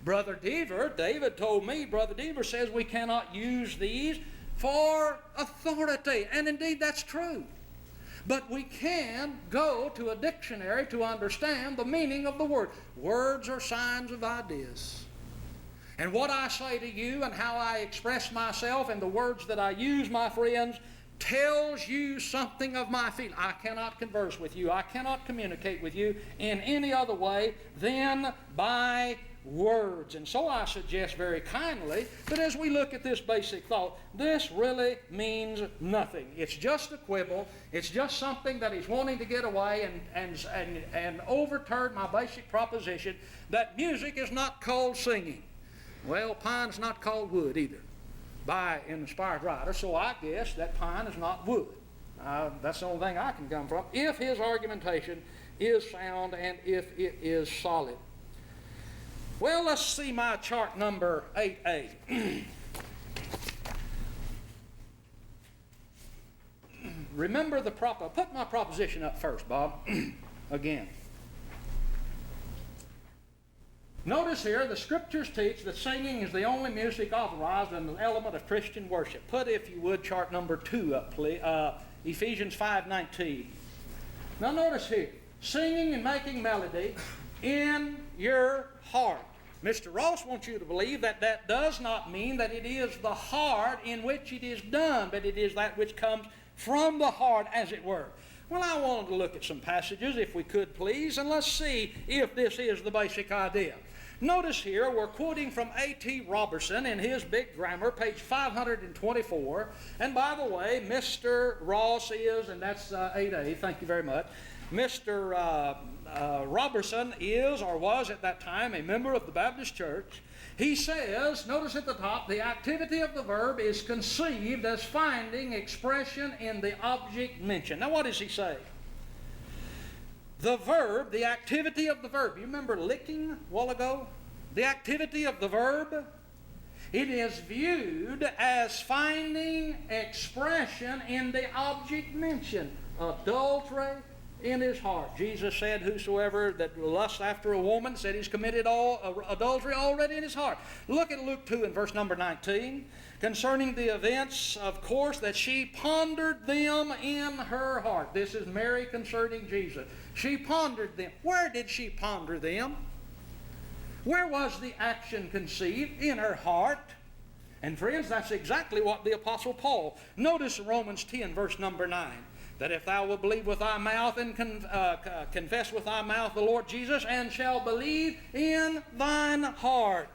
Brother Deaver, David told me, Brother Deaver says we cannot use these for authority. And indeed that's true. But we can go to a dictionary to understand the meaning of the word. Words are signs of ideas. And what I say to you and how I express myself and the words that I use, my friends, tells you something of my feeling. I cannot converse with you. I cannot communicate with you in any other way than by words. And so I suggest very kindly that as we look at this basic thought, this really means nothing. It's just a quibble. It's just something that he's wanting to get away and overturn my basic proposition that music is not called singing. Well, pine's not called wood either by an inspired writer, so I guess that pine is not wood. That's the only thing I can come from, if his argumentation is sound and if it is solid. Well, let's see my chart number 8A. Remember put my proposition up first, Bob, again. Notice here, the Scriptures teach that singing is the only music authorized in an element of Christian worship. Put, if you would, chart number 2 up, please. Ephesians 5:19. Now notice here, singing and making melody in your heart. Mr. Ross wants you to believe that that does not mean that it is the heart in which it is done, but it is that which comes from the heart, as it were. Well, I wanted to look at some passages, if we could, please, and let's see if this is the basic idea. Notice here, we're quoting from A.T. Robertson in his big grammar, page 524. And by the way, Mr. Ross is, and that's 8A, thank you very much. Mr. Robertson is, or was at that time, a member of the Baptist Church. He says, notice at the top, the activity of the verb is conceived as finding expression in the object mentioned. Now what does he say? The verb, the activity of the verb. You remember licking a while ago? The activity of the verb It is viewed as finding expression in the object mentioned, adultery in his heart. Jesus said, whosoever that lusts after a woman, said he's committed adultery already in his heart. Look at Luke 2 and verse number 19. Concerning the events, of course, that she pondered them in her heart. This is Mary concerning Jesus. She pondered them. Where did she ponder them? Where was the action conceived? In her heart. And friends, that's exactly what the Apostle Paul. Notice in Romans 10 verse number 9. That if thou wilt believe with thy mouth and confess with thy mouth the Lord Jesus, and shall believe in thine heart.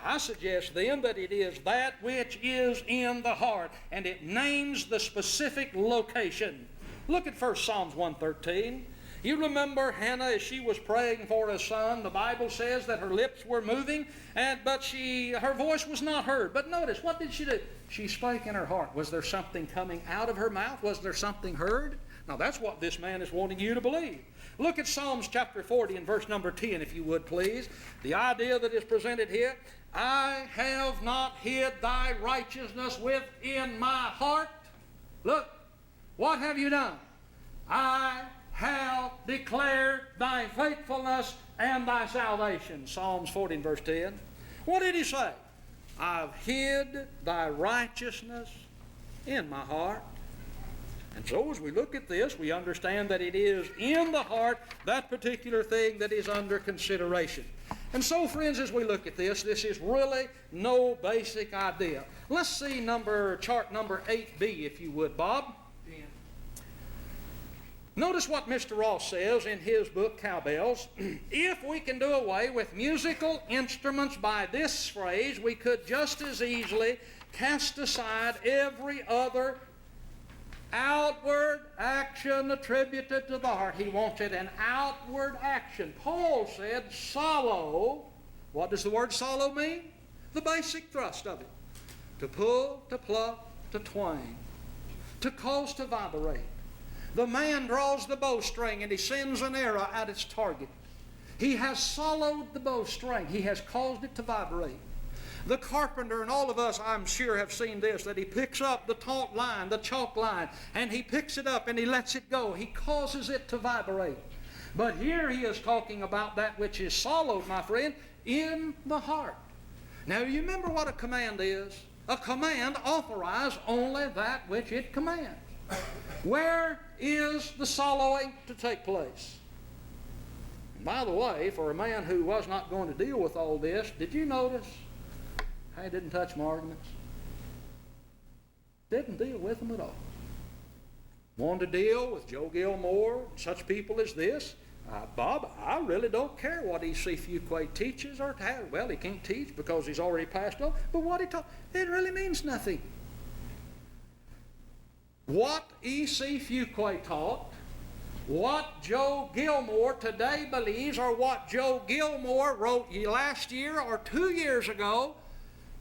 I suggest then that it is that which is in the heart, and it names the specific location. Look at 1 Psalms 113. You remember Hannah as she was praying for a son. The Bible says that her lips were moving, but her voice was not heard. But notice, what did she do? She spake in her heart. Was there something coming out of her mouth? Was there something heard? Now that's what this man is wanting you to believe. Look at Psalms chapter 40 and verse number 10, if you would please. The idea that is presented here. I have not hid thy righteousness within my heart. Look, what have you done? I have declared thy faithfulness and thy salvation. Psalms 40 and verse 10. What did he say? I've hid thy righteousness in my heart. And so as we look at this, we understand that it is in the heart, that particular thing that is under consideration. And so, friends, as we look at this is really no basic idea. Let's see chart number 8B, if you would, Bob. Notice what Mr. Ross says in his book, Cowbells. If we can do away with musical instruments by this phrase, we could just as easily cast aside every other outward action attributed to the heart. He wants it an outward action. Paul said solo. What does the word solo mean? The basic thrust of it. To pull, to pluck, to twang. To cause to vibrate. The man draws the bowstring and he sends an arrow at its target. He has soloed the bowstring. He has caused it to vibrate. The carpenter, and all of us, I'm sure, have seen this, that he picks up the taut line, the chalk line, and he picks it up and he lets it go. He causes it to vibrate. But here he is talking about that which is soloed, my friend, in the heart. Now, you remember what a command is? A command authorizes only that which it commands. Where is the soloing to take place? And by the way, for a man who was not going to deal with all this, did you notice I didn't touch my arguments? Didn't deal with them at all. Wanted to deal with Joe Gilmore, such people as this. Bob, I really don't care what E.C. Fuqua teaches or has. Well, he can't teach because he's already passed on. But what he taught, it really means nothing. What E.C. Fuqua taught, what Joe Gilmore today believes, or what Joe Gilmore wrote last year or 2 years ago,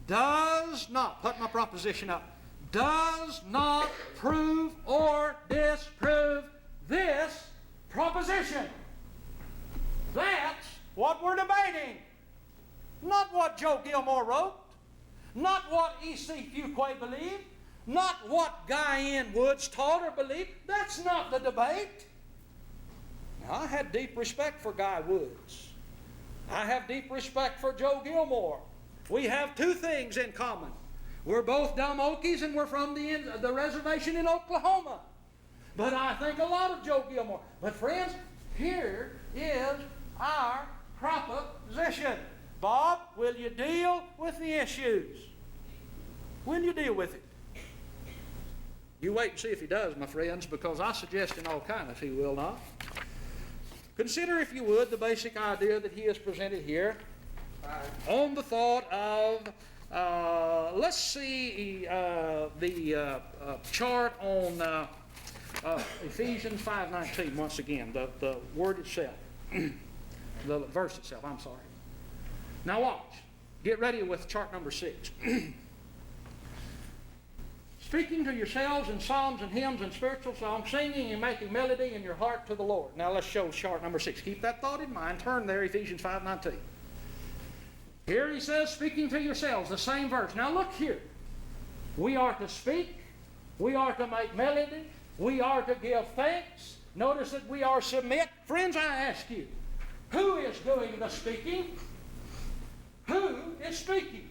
does not, put my proposition up, does not prove or disprove this proposition. That's what we're debating. Not what Joe Gilmore wrote, not what E.C. Fuqua believed, not what Guy N. Woods taught or believed. That's not the debate. Now, I had deep respect for Guy Woods. I have deep respect for Joe Gilmore. We have two things in common. We're both dumb Okies and we're from the reservation in Oklahoma. But I think a lot of Joe Gilmore. But friends, here is our proposition. Bob, will you deal with the issues? Will you deal with it? You wait and see if he does, my friends, because I suggest in all kindness he will not. Consider, if you would, the basic idea that he has presented here on the thought of, let's see the chart on Ephesians 5:19 once again, the word itself, the verse itself, I'm sorry. Now watch. Get ready with chart number 6. Speaking to yourselves in psalms and hymns and spiritual songs, singing and making melody in your heart to the Lord. Now let's show chart number 6. Keep that thought in mind. Turn there, Ephesians 5:19. Here he says, speaking to yourselves, the same verse. Now look here. We are to speak. We are to make melody. We are to give thanks. Notice that we are submit. Friends, I ask you, who is doing the speaking? Who is speaking?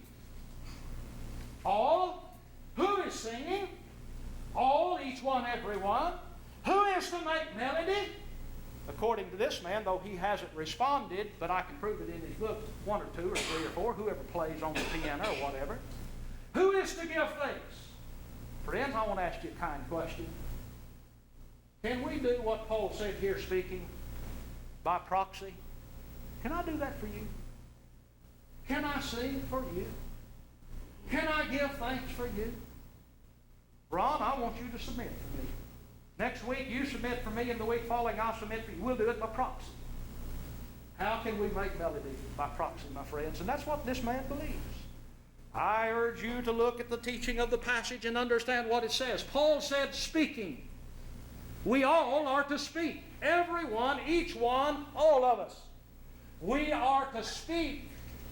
All. Who is singing? All, each one, every one. Who is to make melody? According to this man, though he hasn't responded, but I can prove it in his book, 1 or 2 or 3 or 4, whoever plays on the piano or whatever. Who is to give thanks? Friends, I want to ask you a kind question. Can we do what Paul said here speaking by proxy? Can I do that for you? Can I sing for you? Can I give thanks for you? Ron, I want you to submit for me. Next week you submit for me, and the week following I'll submit for you. We'll do it by proxy. How can we make melody? By proxy, my friends. And that's what this man believes. I urge you to look at the teaching of the passage and understand what it says. Paul said speaking. We all are to speak. Everyone, each one, all of us. We are to speak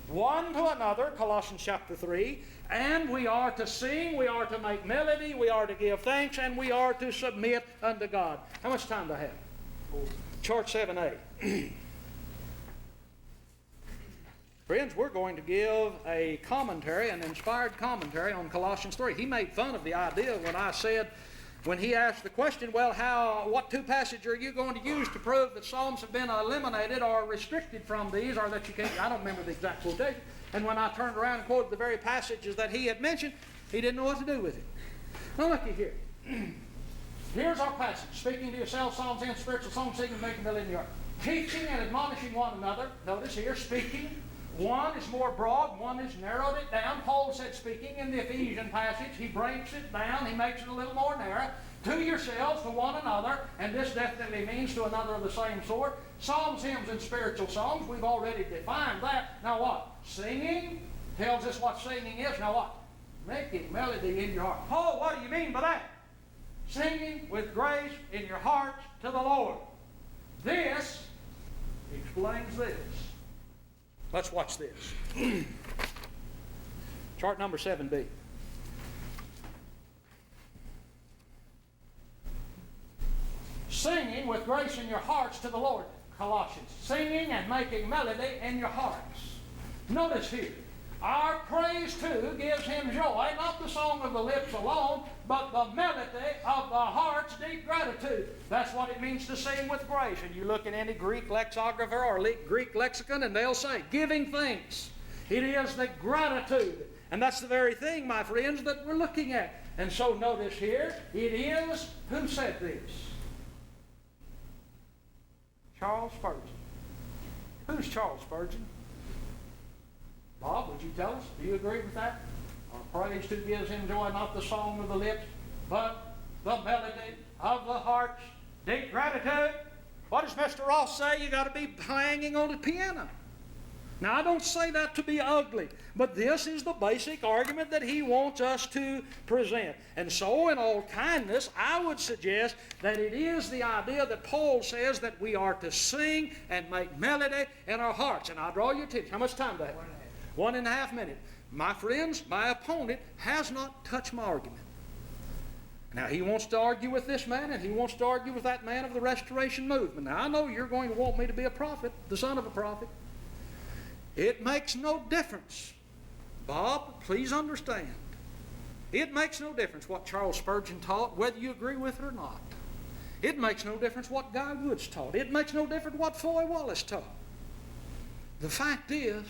one to another, Colossians chapter 3, and we are to sing, we are to make melody, we are to give thanks, and we are to submit unto God. How much time do I have? Chart 7a. Friends, we're going to give a commentary, an inspired commentary on Colossians 3. He made fun of the idea when I said, when he asked the question, well, what 2 passages are you going to use to prove that Psalms have been eliminated or restricted from these, or that you can't, I don't remember the exact quotation. And when I turned around and quoted the very passages that he had mentioned, he didn't know what to do with it. Now looky here. Here's our passage. Speaking to yourselves, psalms and spiritual songs, singing, making melody in your heart. Teaching and admonishing one another. Notice here, speaking. One is more broad, one has narrowed it down. Paul said speaking in the Ephesian passage. He breaks it down, he makes it a little more narrow. To yourselves, to one another, and this definitely means to another of the same sort. Psalms, hymns, and spiritual songs, we've already defined that. Now what? Singing tells us what singing is. Now what? Making melody in your heart. Paul, what do you mean by that? Singing with grace in your hearts to the Lord. This explains this. Let's watch this. Chart number 7b. Singing with grace in your hearts to the Lord. Colossians. Singing and making melody in your hearts. Notice here. Our praise too gives him joy, not the song of the lips alone, but the melody of the heart's deep gratitude. That's what it means to sing with grace. And you look in any Greek lexicographer or Greek lexicon and they'll say, giving thanks. It is the gratitude. And that's the very thing, my friends, that we're looking at. And so notice here, it is, who said this? Charles Spurgeon. Who's Charles Spurgeon? Bob, would you tell us? Do you agree with that? Our praise too gives him joy, not the song of the lips, but the melody of the heart's deep gratitude. What does Mr. Ross say? You got to be banging on the piano. Now, I don't say that to be ugly, but this is the basic argument that he wants us to present. And so, in all kindness, I would suggest that it is the idea that Paul says that we are to sing and make melody in our hearts. And I'll draw your attention. How much time do I have? 1.5 minutes. My friends, my opponent has not touched my argument. Now, he wants to argue with this man, and he wants to argue with that man of the Restoration movement. Now, I know you're going to want me to be a prophet, the son of a prophet. It makes no difference. Bob, please understand. It makes no difference what Charles Spurgeon taught, whether you agree with it or not. It makes no difference what Guy Woods taught. It makes no difference what Foy Wallace taught. The fact is,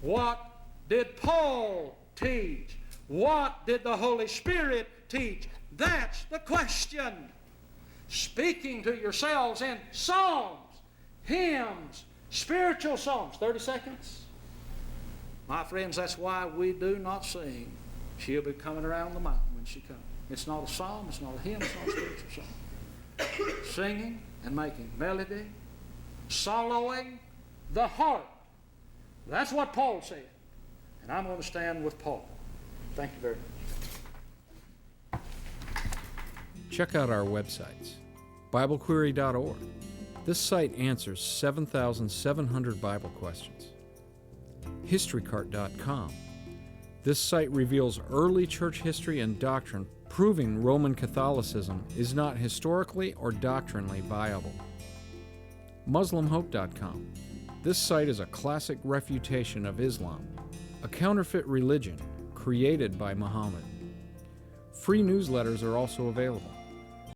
what did Paul teach? What did the Holy Spirit teach? That's the question. Speaking to yourselves in psalms, hymns, spiritual songs. 30 seconds. My friends, that's why we do not sing. She'll be coming around the mountain when she comes. It's not a psalm, it's not a hymn, it's not a spiritual song. Singing and making melody, soloing the heart. That's what Paul said. And I'm going to stand with Paul. Thank you very much.
Check out our websites. BibleQuery.org. This site answers 7,700 Bible questions. historycart.com. This site reveals early church history and doctrine, proving Roman Catholicism is not historically or doctrinally viable. MuslimHope.com. This site is a classic refutation of Islam, a counterfeit religion created by Muhammad. Free newsletters are also available.